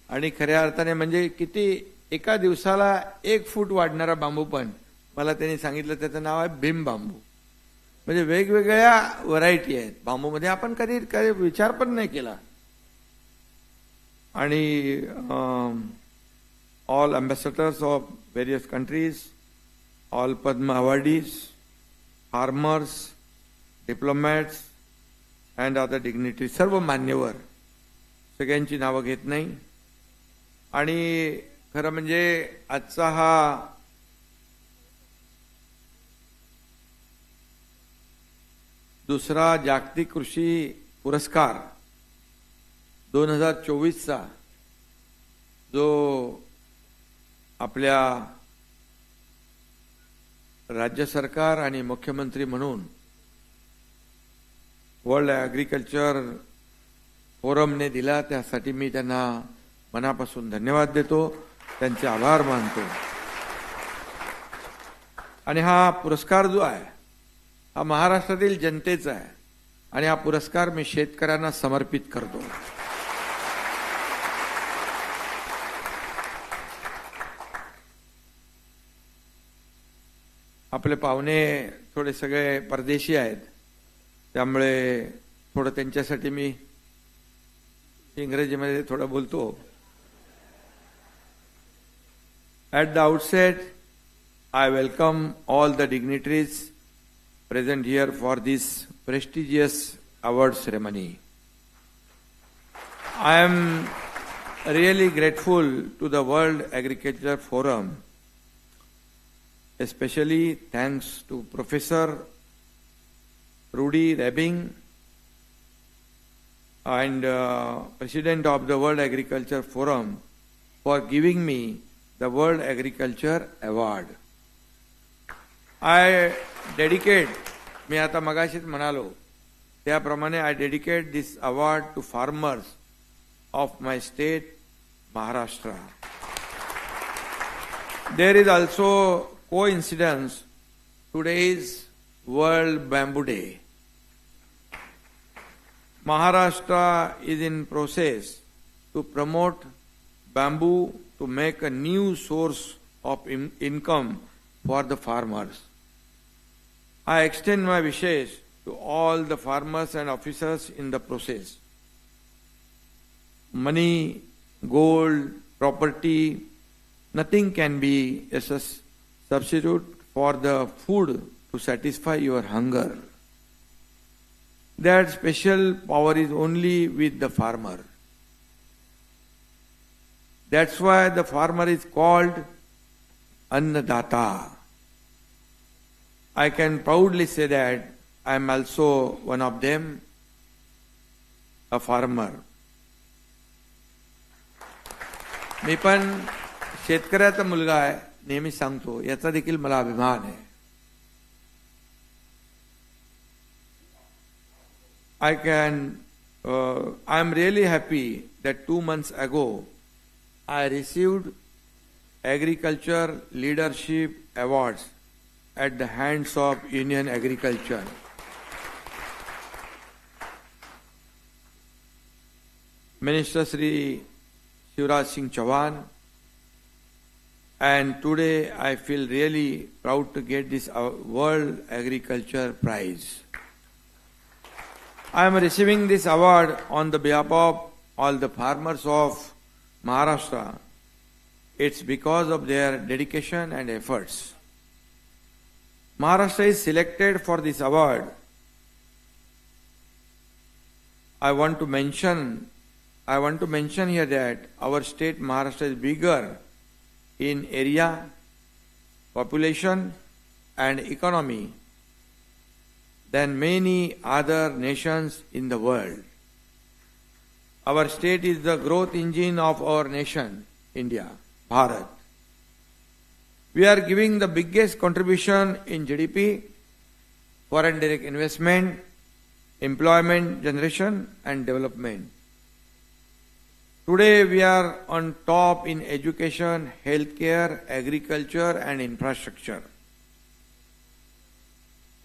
आणि खऱ्या अर्थाने म्हणजे किती एका दिवसाला 1 फूट वाढणारा बांबू पण मला त्यांनी सांगितलं, त्याचं नाव आहे भीम बांबू. म्हणजे वेगवेगळ्या व्हरायटी आहेत बांबूमध्ये, आपण कधी विचार पण नाही केला. आणि all ambassadors of various countries, all Padma awardees, farmers, diplomats and other dignity, सर्व मान्यवर, सगळ्यांची नावं घेत नाही. आणि खरं म्हणजे आजचा हा दुसरा जागतिक कृषी पुरस्कार 2024चा जो आपल्या राज्य सरकार आणि मुख्यमंत्री म्हणून वर्ल्ड ॲग्रिकल्चर फोरमने दिला, त्यासाठी मी त्यांना मनापासून धन्यवाद देतो, त्यांचे आभार मानतो. आणि हा पुरस्कार जो आहे हा महाराष्ट्रातील जनतेचा आहे आणि हा पुरस्कार मी शेतकऱ्यांना समर्पित करतो. आपले पाहुणे थोडे सगळे परदेशी आहेत, त्यामुळे थोडं त्यांच्यासाठी मी इंग्रजीमध्ये थोडं बोलतो. At the outset, I welcome all the dignitaries present here for this prestigious award ceremony. I am really grateful to the World Agriculture Forum, especially thanks to Professor Rudy Rebing and President of the World Agriculture Forum for giving me the World Agriculture Award. I dedicate, मी आता मगाशीच म्हणालो त्याप्रमाणे, I dedicate this award to farmers of my state, Maharashtra. There is also coincidence, today is World Bamboo Day. Maharashtra is in process to promote bamboo to make a new source of income for the farmers. I extend my wishes to all the farmers and officers in the process. Money, gold, property, nothing can be a substitute for the food to satisfy your hunger. That special power is only with the farmer. That's why the farmer is called Annadata. I can proudly say that I am also one of them, a farmer. मी पण शेतकऱ्याचा मुलगा आहे, नेहमी सांगतो, याचा देखील मला अभिमान आहे. I am really happy that 2 months ago I received Agriculture Leadership Awards at the hands of Union Agriculture. Minister Shri Shivraj Singh Chauhan, and today I feel really proud to get this World Agriculture Prize. I am receiving this award on the behalf of all the farmers of Maharashtra. It's because of their dedication and efforts. Maharashtra is selected for this award. I want to mention here that our state Maharashtra is bigger in area, population and economy than many other nations in the world. Our state is the growth engine of our nation, India, Bharat. We are giving the biggest contribution in GDP, foreign direct investment, employment generation and development. Today we are on top in education, healthcare, agriculture and infrastructure.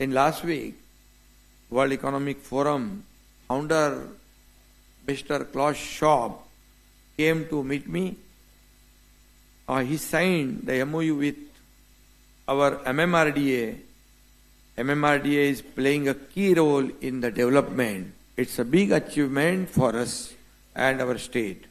In last week, World Economic Forum founder Mr. Klaus Schwab came to meet me. He signed the MOU with our MMRDA. MMRDA is playing a key role in the development. It's a big achievement for us and our state.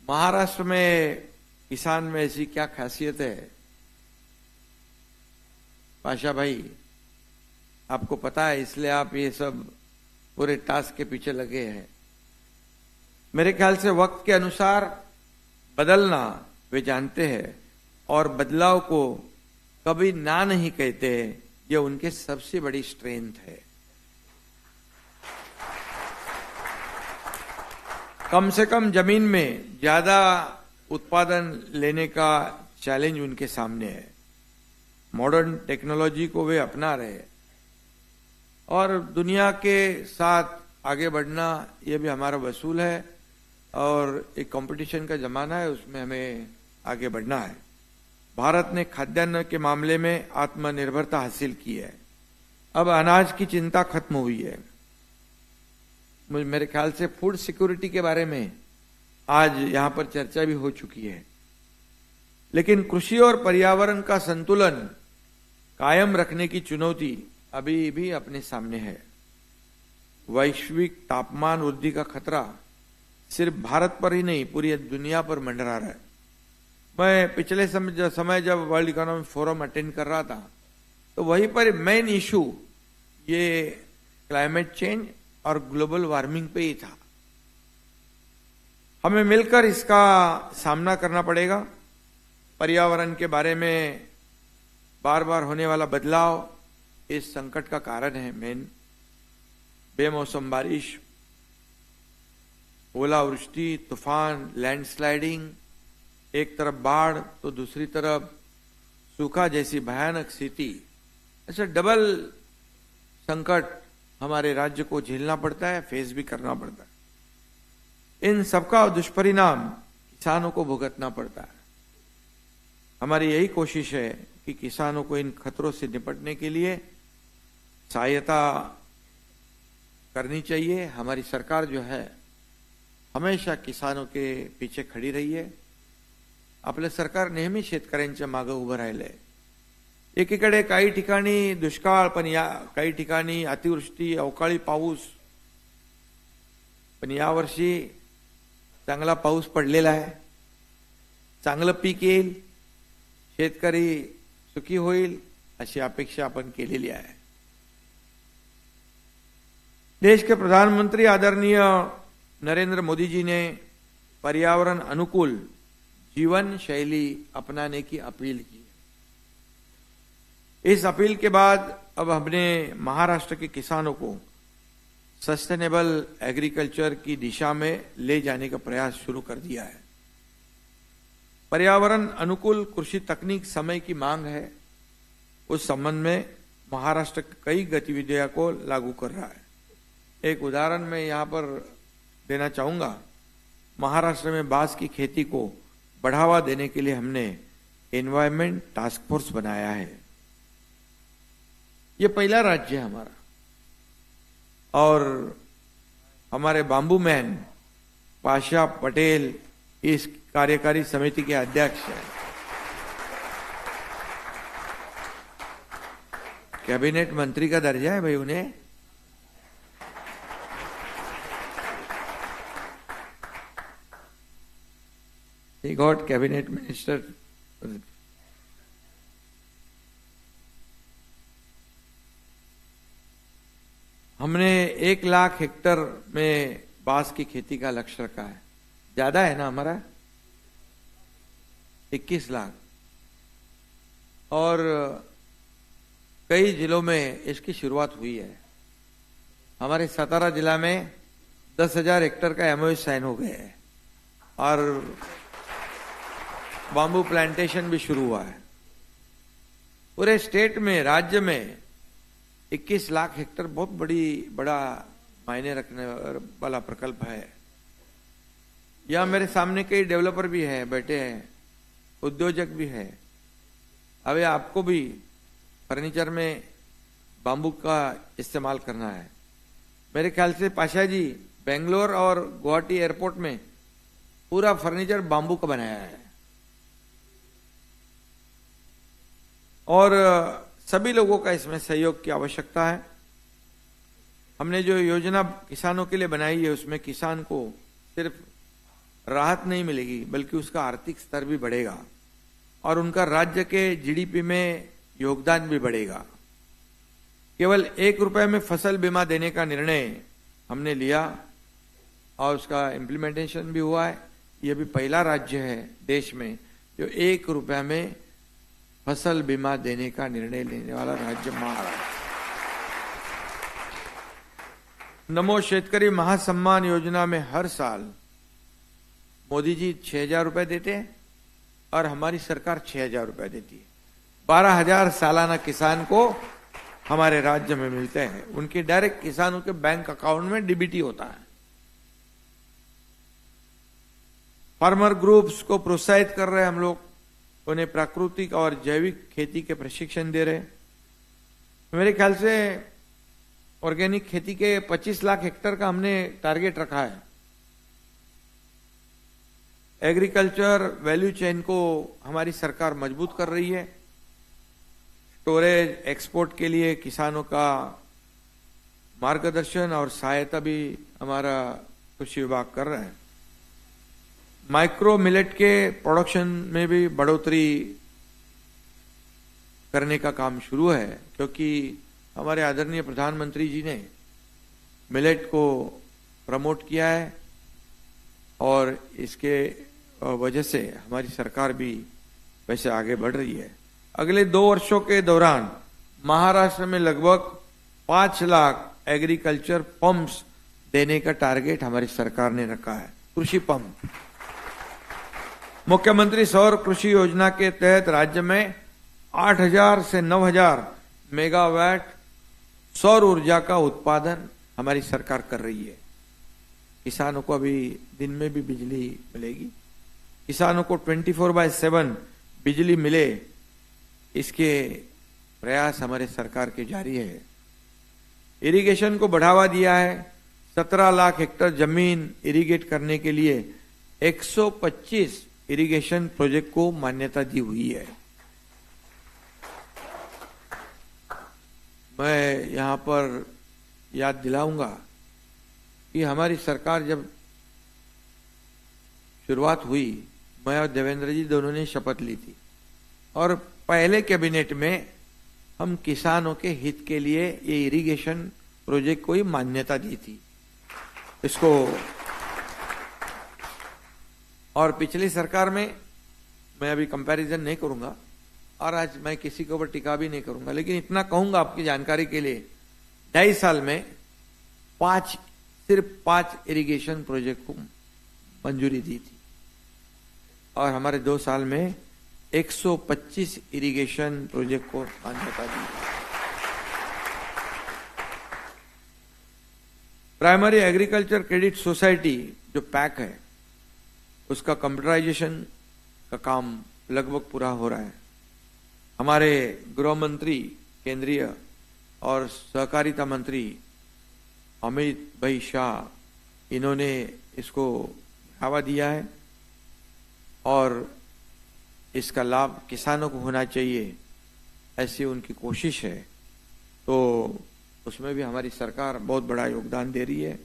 Maharashtra में किसान में ऐसी क्या खासियत है? पाशा भाई, आपको पता है, इसलिए आप ये सब पूरे टास्क के पीछे लगे हैं। मेरे ख्याल से वक्त के अनुसार बदलना वे जानते हैं और बदलाव को कभी ना नहीं कहते, ये उनके सबसे बड़ी स्ट्रेंथ है। कम से कम जमीन में ज्यादा उत्पादन लेने का चैलेंज उनके सामने है। मॉडर्न टेक्नोलॉजी को वे अपना रहे और दुनिया के साथ आगे बढ़ना, ये भी हमारा वसूल है और एक कंपटीशन का जमाना है, उसमें हमें आगे बढ़ना है। भारत ने खाद्यान्न के मामले में आत्मनिर्भरता हासिल की है। अब अनाज की चिंता खत्म हुई है। मेरे ख्याल से फूड सिक्योरिटी के बारे में आज यहां पर चर्चा भी हो चुकी है। लेकिन कृषि और पर्यावरण का संतुलन कायम रखने की चुनौती अभी भी अपने सामने है। वैश्विक तापमान वृद्धि का खतरा सिर्फ भारत पर ही नहीं, पूरी दुनिया पर मंडरा रहा है। मैं पिछले समय जब वर्ल्ड इकोनॉमिक फोरम अटेंड कर रहा था, तो वहीं पर मेन इशू ये क्लाइमेट चेंज और ग्लोबल वार्मिंग पे ही था। हमें मिलकर इसका सामना करना पड़ेगा। पर्यावरण के बारे में बार बार होने वाला बदलाव इस संकट का कारण है। मेन बेमौसम बारिश, ओलावृष्टि, तूफान, लैंडस्लाइडिंग, एक तरफ बाढ़ तो दूसरी तरफ सूखा जैसी भयानक स्थिति, ऐसा डबल संकट हमारे राज्य को झेलना पड़ता है, फेस भी करना पड़ता है। इन सबका दुष्परिणाम किसानों को भुगतना पड़ता है। हमारी यही कोशिश है कि किसानों को इन खतरों से निपटने के लिए सहायता करनी चाहिए। हमारी सरकार जो है हमेशा किसानों के पीछे खड़ी रही है। आपल्या सरकार नेहमी शेतकऱ्यांच्या मागे उभं राहिलंय। एकीकडे काही ठिकाणी दुष्काळ, पण काही ठिकाणी अतिवृष्टी, अवकाळी पाऊस, पण यावर्षी चांगला पाऊस पडलेला आहे, चांगलं पीक येईल, शेतकरी सुखी होईल अशी अपेक्षा आपण केलेली आहे। देश के प्रधानमंत्री आदरणीय नरेंद्र मोदी जी ने पर्यावरण अनुकूल जीवन शैली अपनाने की अपील की। इस अपील के बाद अब हमने महाराष्ट्र के किसानों को सस्टेनेबल एग्रीकल्चर की दिशा में ले जाने का प्रयास शुरू कर दिया है। पर्यावरण अनुकूल कृषि तकनीक समय की मांग है। उस संबंध में महाराष्ट्र कई गतिविधियों को लागू कर रहा है। एक उदाहरण मैं यहां पर देना चाहूंगा। महाराष्ट्र में बांस की खेती को बढ़ावा देने के लिए हमने एनवायरमेंट टास्क फोर्स बनाया है। ये पहला राज्य है हमारा और हमारे बांबू मैन पाशा पटेल इस कार्यकारी समिति के अध्यक्ष हैं। कैबिनेट मंत्री का दर्जा है भाई उन्हें। He got cabinet minister. हमने 1 लाख हेक्टर में बांस की खेती का लक्ष्य रखा है। ज्यादा है ना हमारा 21 लाख, और कई जिलों में इसकी शुरुआत हुई है। हमारे सतारा जिला में 10,000 हेक्टर का एमओयू साइन हो गया है। और बाम्बू प्लांटेशन भी शुरू हुआ है। पूरे स्टेट में, राज्य में 21 लाख हेक्टेयर बहुत बड़ा मायने रखने वाला प्रकल्प है। यह मेरे सामने कई डेवलपर भी है, बैठे हैं, उद्योजक भी है। अब आपको भी फर्नीचर में बाम्बू का इस्तेमाल करना है। मेरे ख्याल से पाशा जी बेंगलोर और गुवाहाटी एयरपोर्ट में पूरा फर्नीचर बाम्बू का बनाया है। और सभी लोगों का इसमें सहयोग की आवश्यकता है। हमने जो योजना किसानों के लिए बनाई है उसमें किसान को सिर्फ राहत नहीं मिलेगी बल्कि उसका आर्थिक स्तर भी बढ़ेगा और उनका राज्य के जीडीपी में योगदान भी बढ़ेगा। केवल 1 रुपए में फसल बीमा देने का निर्णय हमने लिया और उसका इम्प्लीमेंटेशन भी हुआ है। यह भी पहला राज्य है देश में जो 1 रुपए में फसल बीमा देने का निर्णय लेने वाला राज्य महाराष्ट्र। नमो शेतकरी महासम्मान योजना में हर साल मोदी जी 6,000 रुपए देते हैं और हमारी सरकार 6,000 रुपए देती है। 12,000 सालाना किसान को हमारे राज्य में मिलते हैं। उनके डायरेक्ट किसानों के बैंक अकाउंट में डीबीटी होता है। फार्मर ग्रुप्स को प्रोत्साहित कर रहे हैं हम लोग, उन्हें प्राकृतिक और जैविक खेती के प्रशिक्षण दे रहे हैं। मेरे ख्याल से ऑर्गेनिक खेती के 25 लाख हेक्टेयर का हमने टारगेट रखा है। एग्रीकल्चर वैल्यू चेन को हमारी सरकार मजबूत कर रही है। स्टोरेज, एक्सपोर्ट के लिए किसानों का मार्गदर्शन और सहायता भी हमारा कृषि विभाग कर रहा है। माइक्रो मिलेट के प्रोडक्शन में भी बढ़ोतरी करने का काम शुरू है क्योंकि हमारे आदरणीय प्रधानमंत्री जी ने मिलेट को प्रमोट किया है और इसके वजह से हमारी सरकार भी वैसे आगे बढ़ रही है। अगले 2 वर्षों के दौरान महाराष्ट्र में लगभग 5 लाख एग्रीकल्चर पंप्स देने का टारगेट हमारी सरकार ने रखा है। कृषि पंप, मुख्यमंत्री सौर कृषि योजना के तहत राज्य में 8,000 से 9,000 मेगावाट सौर ऊर्जा का उत्पादन हमारी सरकार कर रही है। किसानों को अभी दिन में भी बिजली मिलेगी। किसानों को 24/7 बिजली मिले, इसके प्रयास हमारे सरकार के जारी है। इरिगेशन को बढ़ावा दिया है। 17 लाख हेक्टेयर जमीन इरिगेट करने के लिए 125 इरिगेशन प्रोजेक्ट को मान्यता दी हुई है। मैं यहां पर याद दिलाऊंगा कि हमारी सरकार जब शुरुआत हुई, मैं और देवेंद्र जी दोनों ने शपथ ली थी और पहले कैबिनेट में हम किसानों के हित के लिए ये इरिगेशन प्रोजेक्ट को ही मान्यता दी थी इसको। और पिछली सरकार में मैं अभी कंपैरिजन नहीं करूंगा और आज मैं किसी के ऊपर टिका भी नहीं करूंगा, लेकिन इतना कहूंगा आपकी जानकारी के लिए, 2.5 साल में सिर्फ 5 इरिगेशन प्रोजेक्ट को मंजूरी दी थी और हमारे 2 साल में 125 इरिगेशन प्रोजेक्ट को मान्यता दी। प्राइमरी एग्रीकल्चर क्रेडिट सोसाइटी जो पैक है उसका कंप्यूटराइजेशन का काम लगभग पूरा हो रहा है। हमारे गृह मंत्री केंद्रीय और सहकारिता मंत्री अमित भाई शाह, इन्होंने इसको बढ़ावा दिया है और इसका लाभ किसानों को होना चाहिए, ऐसी उनकी कोशिश है। तो उसमें भी हमारी सरकार बहुत बड़ा योगदान दे रही है।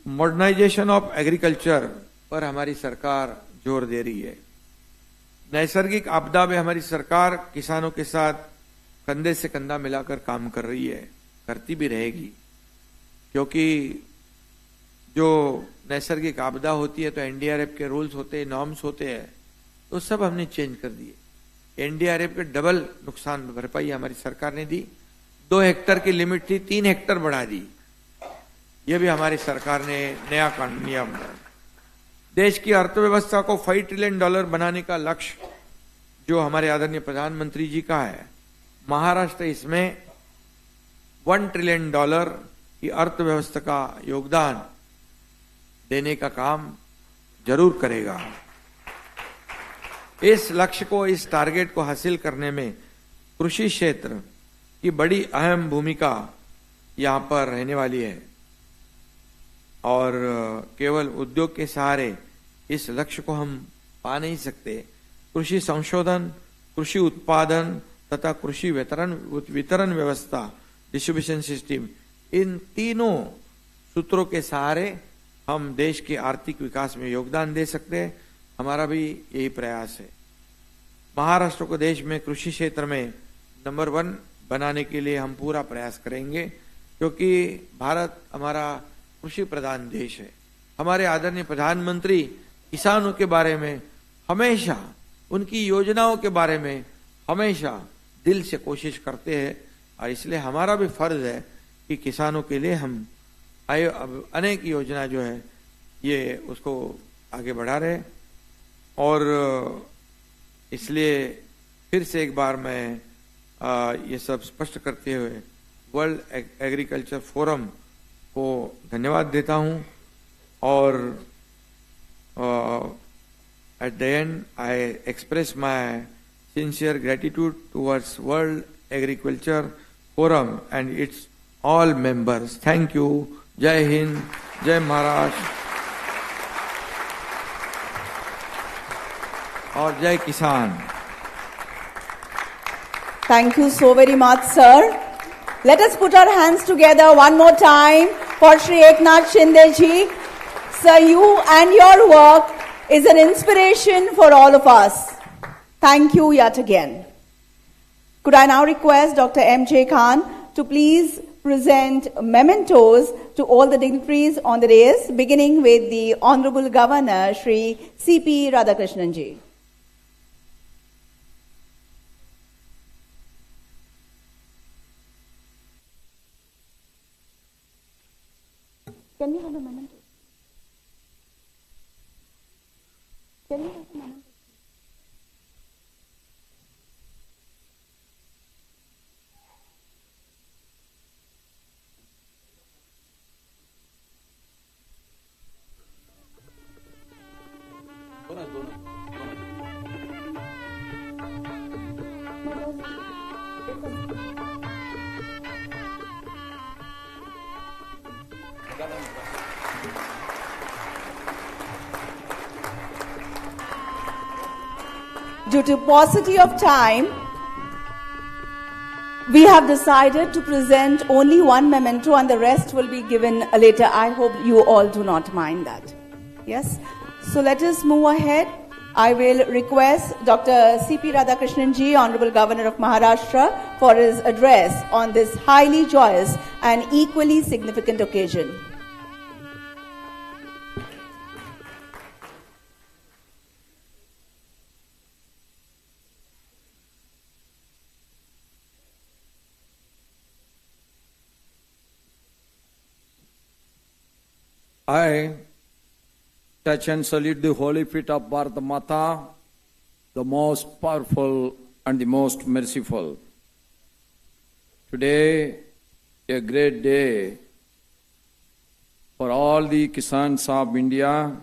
मॉडर्नाइजेशन ऑफ एग्रीकल्चर पर हमारी सरकार जोर दे रही है। नैसर्गिक आपदा में हमारी सरकार किसानों के साथ कंधे से कंधा मिलाकर काम कर रही है, करती भी रहेगी, क्योंकि जो नैसर्गिक आपदा होती है तो एनडीआरएफ के रूल्स होते हैं, नॉर्म्स होते हैं, तो सब हमने चेंज कर दिए। एनडीआरएफ के डबल नुकसान भरपाई हमारी सरकार ने दी। 2 हेक्टेयर की लिमिट थी, 3 हेक्टेयर बढ़ा दी। यह भी हमारी सरकार ने नया कानून नियम। देश की अर्थव्यवस्था को $5 ट्रिलियन बनाने का लक्ष्य जो हमारे आदरणीय प्रधानमंत्री जी का है, महाराष्ट्र इसमें $1 ट्रिलियन की अर्थव्यवस्था का योगदान देने का काम जरूर करेगा। इस लक्ष्य को, इस टारगेट को हासिल करने में कृषि क्षेत्र की बड़ी अहम भूमिका यहां पर रहने वाली है और केवल उद्योग के सहारे इस लक्ष्य को हम पा नहीं सकते। कृषि संशोधन, कृषि उत्पादन तथा कृषि वितरण व्यवस्था, डिस्ट्रीब्यूशन सिस्टम, इन तीनों सूत्रों के सहारे हम देश के आर्थिक विकास में योगदान दे सकते हैं। हमारा भी यही प्रयास है। महाराष्ट्र को देश में कृषि क्षेत्र में नंबर 1 बनाने के लिए हम पूरा प्रयास करेंगे, क्योंकि भारत हमारा कृषि प्रधान देश है। हमारे आदरणीय प्रधानमंत्री किसानों के बारे में हमेशा, उनकी योजनाओं के बारे में हमेशा दिल से कोशिश करते हैं और इसलिए हमारा भी फर्ज है कि किसानों के लिए हम अनेक योजना जो है ये उसको आगे बढ़ा रहे। और इसलिए फिर से एक बार मैं ये सब स्पष्ट करते हुए वर्ल्ड एग्रीकल्चर फोरम को धन्यवाद देता हूं और at the end I express my sincere gratitude towards World Agriculture Forum and its all members. Thank you. Jai Hind, Jai Maharashtra और जय किसान। Thank you so very much, sir. Let us put our hands together one more time for Shri Eknath Shinde ji. Sir, you and your work is an inspiration for all of us. Thank you yet again. Could I now request Dr. M.J. Khan to please present mementos to all the dignitaries on the dais, beginning with the Honorable Governor, Shri C.P. Radhakrishnan ji. Can we have a memento? Can we have a memento? Due to paucity of time, we have decided to present only one memento and the rest will be given later. I hope you all do not mind that. Yes? So let us move ahead. I will request Dr. C.P. Radhakrishnan ji, Honorable Governor of Maharashtra, for his address on this highly joyous and equally significant occasion. I touch and salute the holy feet of Bharat Mata, the most powerful and the most merciful. Today, a great day for all the Kisans of India,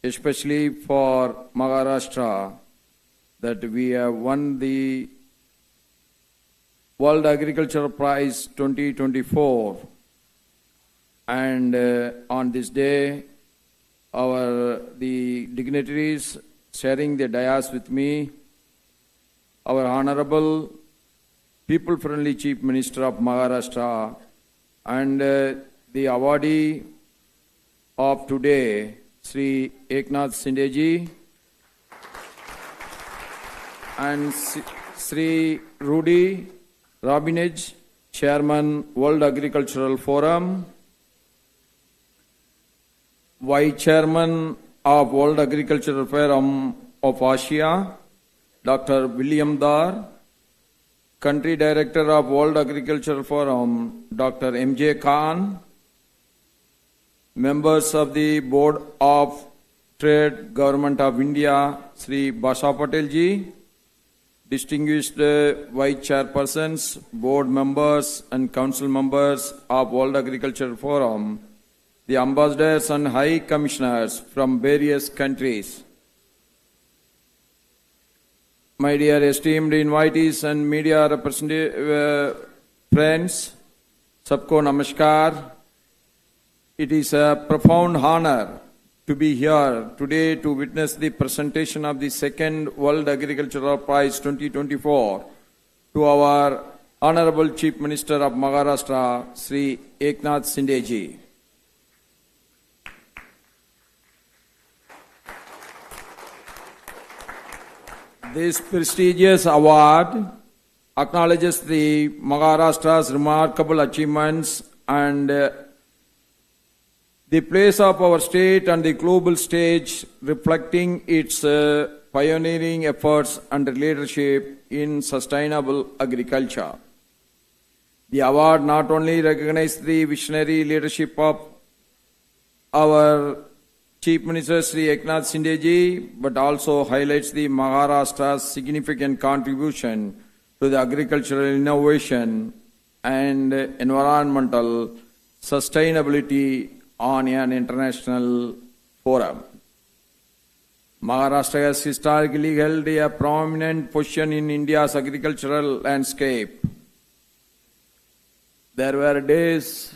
especially for Maharashtra, that we have won the World Agriculture Prize 2024. And on this day, the dignitaries sharing the dais with me, our Honorable People-Friendly Chief Minister of Maharashtra, and the awardee of today, Sri Eknath Shinde ji, and Sri Rudy Robinage, Chairman, World Agricultural Forum, Vice Chairman of World Agricultural Forum of Asia, Dr. William Dar, Country Director of World Agricultural Forum, Dr. M.J. Khan, members of the Board of Trade, Government of India, Sri Basha Patel ji, distinguished Vice Chairpersons, Board members and Council members of World Agriculture Forum, the ambassadors and high commissioners from various countries, my dear esteemed invitees and media representative friends, sabko namaskar. It is a profound honor to be here today to witness the presentation of the second World Agricultural Prize 2024 to our Honorable Chief Minister of Maharashtra, Sri Eknath Shinde ji. This prestigious award acknowledges the Maharashtra's remarkable achievements and the place of our state on the global stage, reflecting its pioneering efforts and leadership in sustainable agriculture. The award not only recognizes the visionary leadership of our Chief Minister Sri Eknath Shinde ji, but also highlights the Maharashtra's significant contribution to the agricultural innovation and environmental sustainability on an international forum. Maharashtra has historically held a prominent position in India's agricultural landscape. There were days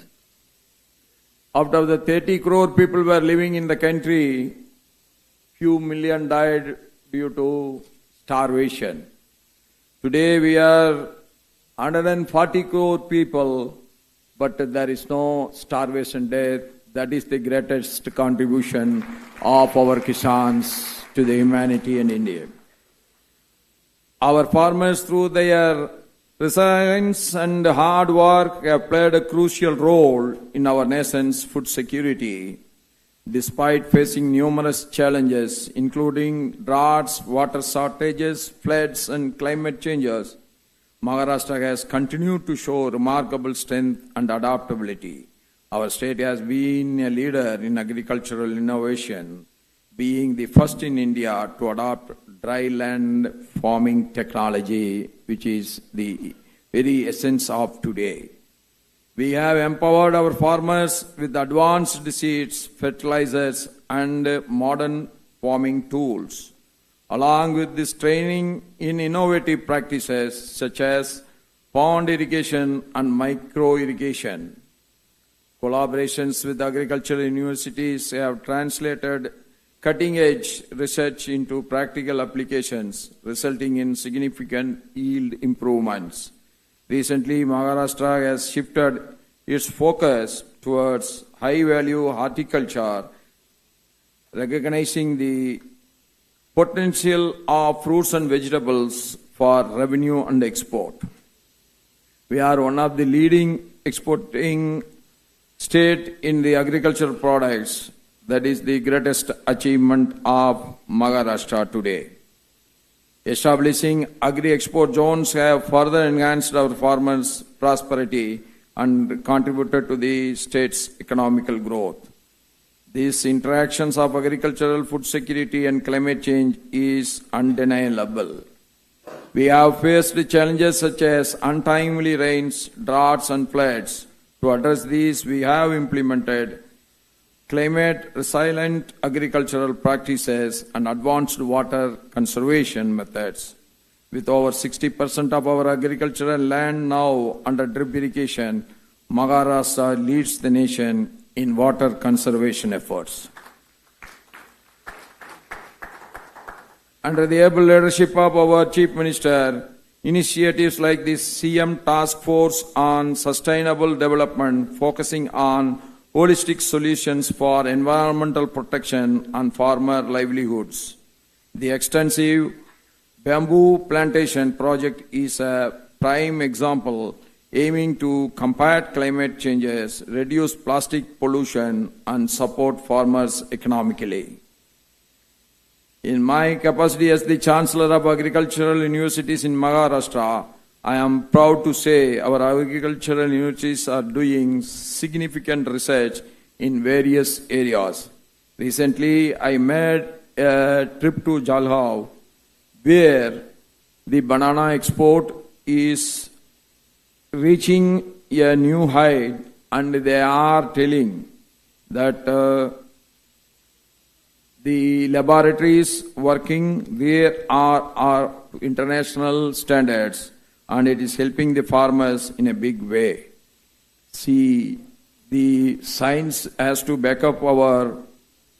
out of the 30 crore people were living in the country, few million died due to starvation. Today we are 140 crore people, but there is no starvation death. That is the greatest contribution of our Kisans to the humanity and India. Our farmers, through their resilience and hard work, have played a crucial role in our nation's food security. Despite facing numerous challenges, including droughts, water shortages, floods, and climate changes, Maharashtra has continued to show remarkable strength and adaptability. Our state has been a leader in agricultural innovation, being the first in India to adopt dry land farming technology, which is the very essence of today. We have empowered our farmers with advanced seeds, fertilizers, and modern farming tools. Along with this training in innovative practices such as pond irrigation and micro irrigation, collaborations with agricultural universities have translated cutting-edge research into practical applications, resulting in significant yield improvements. Recently, Maharashtra has shifted its focus towards high-value horticulture, recognizing the potential of fruits and vegetables for revenue and export. We are one of the leading exporting state in the agricultural products. That is the greatest achievement of Maharashtra today. Establishing agri-export zones have further enhanced our farmers' prosperity and contributed to the state's economical growth. These interactions of agricultural, food security and climate change is undeniable. We have faced challenges such as untimely rains, droughts and floods. To address these, we have implemented climate-resilient agricultural practices and advanced water conservation methods. With over 60% of our agricultural land now under drip irrigation, Maharashtra leads the nation in water conservation efforts. Under the able leadership of our Chief Minister, initiatives like the CM Task Force on Sustainable Development, focusing on holistic solutions for environmental protection and farmer livelihoods. The extensive bamboo plantation project is a prime example, aiming to combat climate changes, reduce plastic pollution, and support farmers economically. In my capacity as the Chancellor of Agricultural Universities in Maharashtra, I am proud to say our agricultural universities are doing significant research in various areas. Recently, I made a trip to Jalgaon, where the banana export is reaching a new height, and they are telling that the laboratories working there are international standards, and it is helping the farmers in a big way. See, the science has to back up our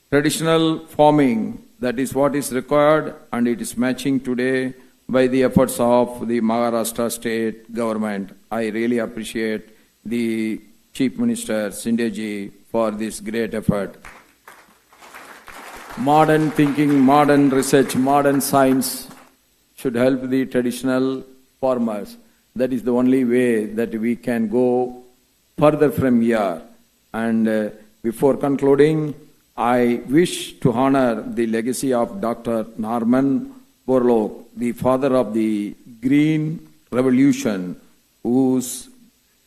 traditional farming. That is what is required, and it is matching today by the efforts of the Maharashtra state government. I really appreciate the Chief Minister Shindeji for this great effort. Modern thinking, modern research, modern science should help the traditional farmers. That is the only way that we can go further from here. And before concluding, I wish to honor the legacy of Dr. Norman Borlaug, the father of the Green Revolution, whose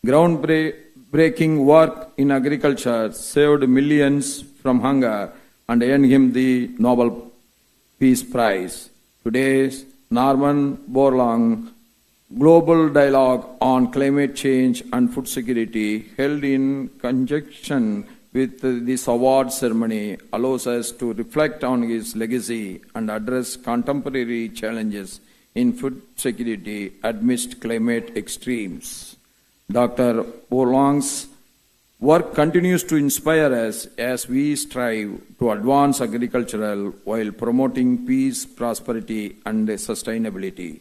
groundbreaking work in agriculture saved millions from hunger and earned him the Nobel Peace Prize. Today's Norman Borlaug Global Dialogue on Climate Change and Food Security, held in conjunction with this award ceremony, allows us to reflect on his legacy and address contemporary challenges in food security amidst climate extremes. Dr. Borlaug's work continues to inspire us as we strive to advance agriculture while promoting peace, prosperity, and sustainability.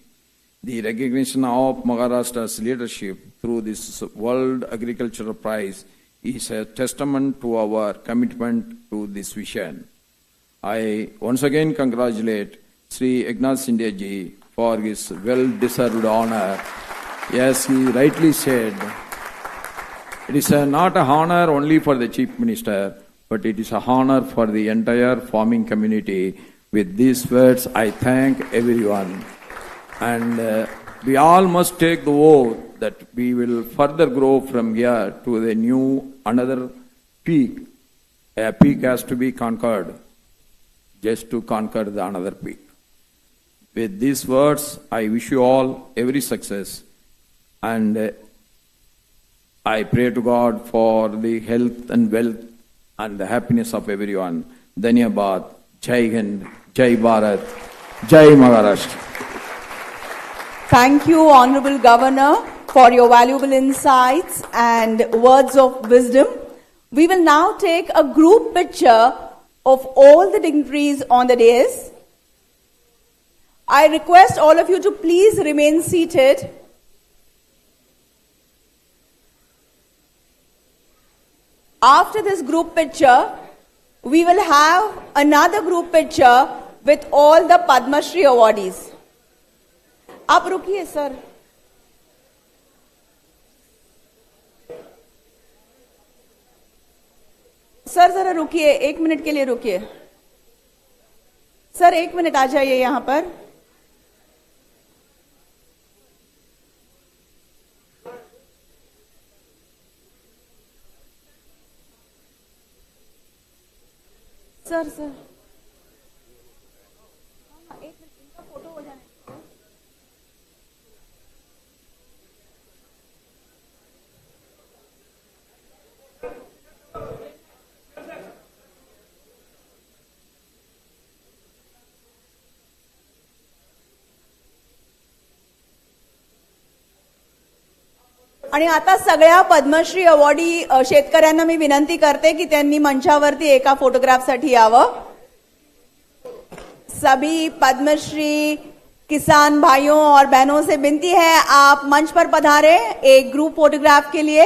The recognition of Maharashtra's leadership through this World Agricultural Prize is a testament to our commitment to this vision. I once again congratulate Sri Eknath Shinde ji for his well-deserved honor. As he rightly said, it is not an honor only for the Chief Minister, but it is an honor for the entire farming community. With these words, I thank everyone. And we all must take the oath that we will further grow from here to the new, another peak. A peak has to be conquered just to conquer the another peak. With these words, I wish you all every success, and I pray to God for the health and wealth and the happiness of everyone. Dhanyabad, Jai Hind, Jai Bharat, Jai Maharashtra. Thank you, Honorable Governor, for your valuable insights and words of wisdom. We will now take a group picture of all the dignitaries on the dais. I request all of you to please remain seated. After this group picture, we will have another group picture with all the Padma Shri awardees. आप रुकिए sir. Sir जरा रुकिए, 1 minute के लिए रुकिए. Sir 1 minute आ जाइए यहां पर. सर सर हाँ, 1 मिनट इनका फोटो हो जाने. आणि आता सगळ्या पद्मश्री अवॉर्डी शेतकऱ्यांना मी विनंती करते की त्यांनी मंचावरती एका फोटोग्राफसाठी यावं. सभी पद्मश्री किसान भाइयों और बहनों से विनती है, आप मंच पर पधारे एक ग्रुप फोटोग्राफ के लिए.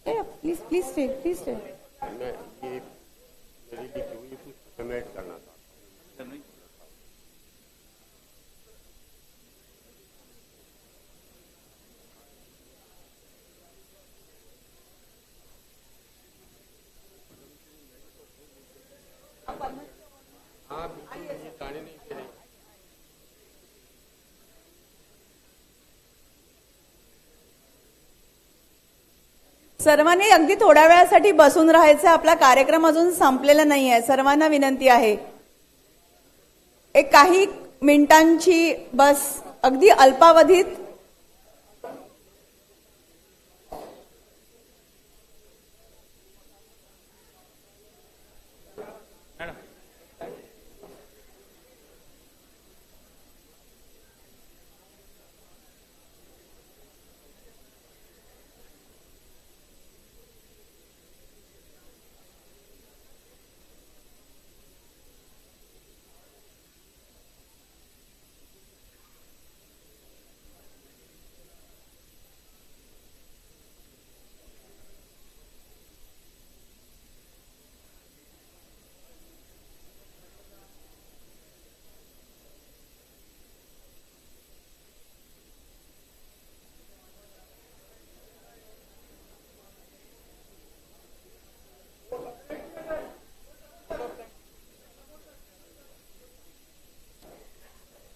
Please please stay, please stay. सर्वांनी अगदी थोड्या वेळासाठी बसून राहायचं. आपला कार्यक्रम अजून संपलेला नाहीये. सर्वांना विनंती आहे, एक काही मिनिटांची बस, अगदी अल्पावधीत.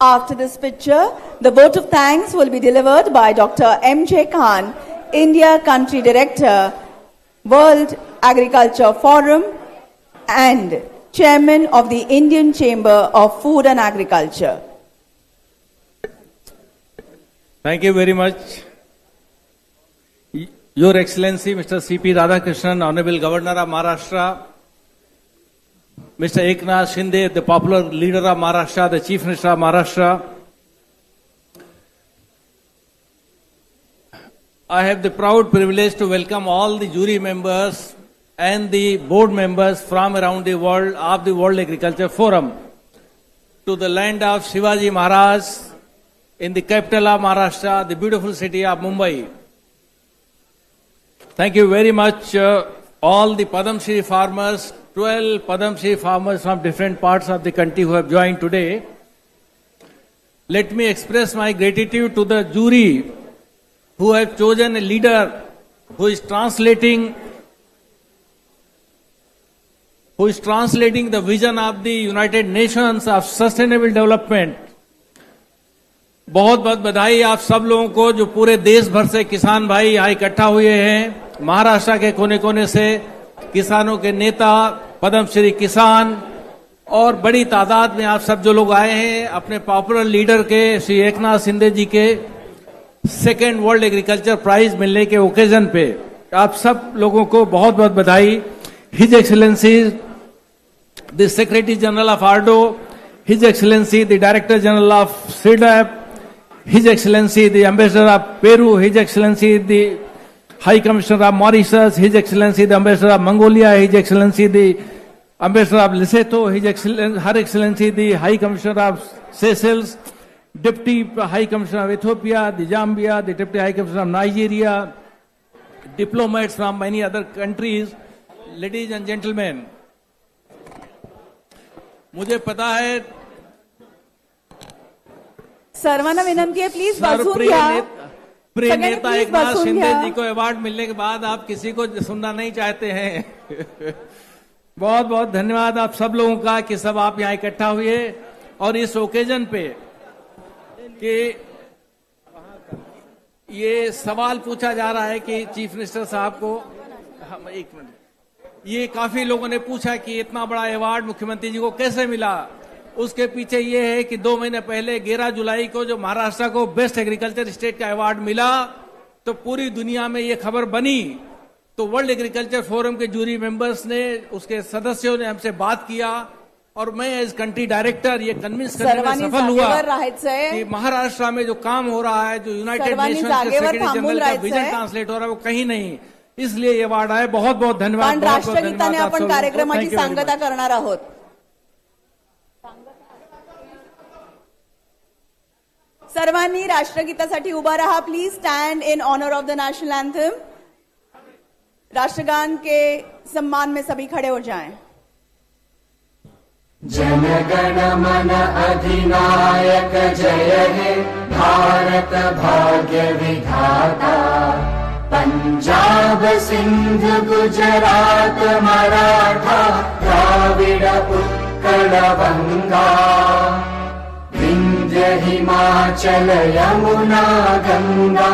After this picture, the vote of thanks will be delivered by Dr. M.J. Khan, India Country Director, World Agriculture Forum and Chairman of the Indian Chamber of Food and Agriculture. Thank you very much. Your Excellency, Mr. C.P. Radhakrishnan, Honorable Governor of Maharashtra, Mr. Eknath Shinde, the popular leader of Maharashtra, the Chief Minister of Maharashtra. I have the proud privilege to welcome all the jury members and the board members from around the world of the World Agriculture Forum to the land of Shivaji Maharaj in the capital of Maharashtra, the beautiful city of Mumbai. Thank you very much, all the Padam Shri farmers, 12 Padam Shri farmers from different parts of the country who have joined today. Let me express my gratitude to the jury who have chosen a leader who is translating the vision of the United Nations of Sustainable Development. बहुत बहुत बधाई आप सब लोगों को जो पूरे देश भर से किसान भाई यहाँ इकट्ठा हुए हैं. महाराष्ट्र के कोने कोने से किसानों के नेता, पद्म श्री किसान और बड़ी तादाद में आप सब जो लोग आए हैं अपने पॉपुलर लीडर के श्री एकनाथ शिंदे जी के सेकेंड वर्ल्ड एग्रीकल्चर प्राइज मिलने के ओकेजन पे आप सब लोगों को बहुत बहुत बधाई. His excellency the secretary general of AARDO, his excellency the director general of CIRDAP, His Excellency the Ambassador of Peru, His Excellency the High Commissioner of Mauritius, His Excellency the Ambassador of Mongolia, His Excellency the Ambassador of Lesotho, Her Excellency the High Commissioner of Seychelles, Deputy High Commissioner of Ethiopia, the Zambia, the Deputy High Commissioner of Nigeria, diplomats from many other countries, ladies and gentlemen. मुझे पता है सर्वांना विनंती आहे, please बसून घ्या. प्रिय नेता एकनाथ शिंदे जी को अवार्ड मिलने के बाद आप किसी को सुनना नहीं चाहते हैं. बहुत बहुत धन्यवाद आप सब लोगों का कि सब आप यहाँ इकट्ठा हुए और इस ओकेजन पे कि ये सवाल पूछा जा रहा है कि चीफ मिनिस्टर साहब को हम एक मिनट, ये काफी लोगों ने पूछा कि इतना बड़ा अवार्ड मुख्यमंत्री जी को कैसे मिला. उसके पीछे ये है कि 2 महीने पहले 11 जुलाई को जो महाराष्ट्र को बेस्ट एग्रीकल्चर स्टेट का अवार्ड मिला तो पूरी दुनिया में ये खबर बनी. तो वर्ल्ड एग्रीकल्चर फोरम के जूरी मेंबर्स ने, उसके सदस्यों ने हमसे बात किया और मैं एज कंट्री डायरेक्टर ये कन्विंस करने में सफल हुआ कि महाराष्ट्र में जो काम हो रहा है, जो यूनाइटेड नेशंस के सेक्रेटरी जनरल का विजन ट्रांसलेट हो रहा है, वो कहीं नहीं. इसलिए ये अवार्ड आए. बहुत बहुत धन्यवाद. राष्ट्रगीताने आपण कार्यक्रमाची सांगता करणार आहोत. सर्वांनी राष्ट्रगीतासाठी उभा रहा. Please stand in honour of the national anthem. राष्ट्रगान के सम्मान में सभी खड़े हो जाएं. जनगण मन अधिनायक जय हे भारत भाग्य विधाता. पंजाब सिंध गुजरात मराठा द्राविड उत्कल बंगा. विंध्य हिमाचल यमुना गंगा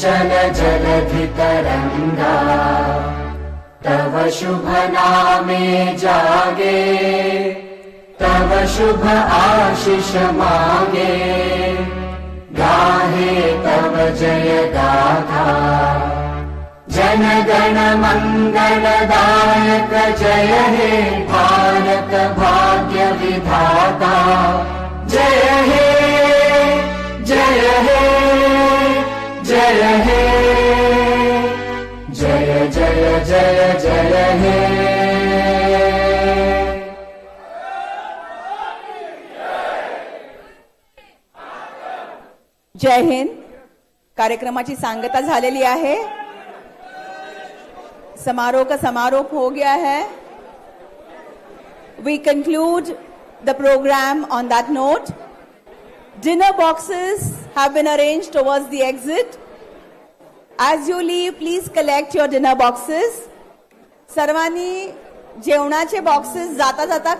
चञ्चल जलधितरङ्गा तव शुभ नामे जागे तव शुभ आशीष मागे गाहे तव जय गाथा जनगण मंगलदायक जय हे भारत भाग्य विधाता जय हे जय हे जय हे जय जय जय जय हे जय हिंद. कार्यक्रमाची सांगता झालेली आहे. समारोह का समारोह हो गया है. We conclude the program on that note. Dinner boxes have been arranged towards the exit. As you leave, please collect your dinner boxes. सर्वांनी जेवणाचे बॉक्सेस जाता जाता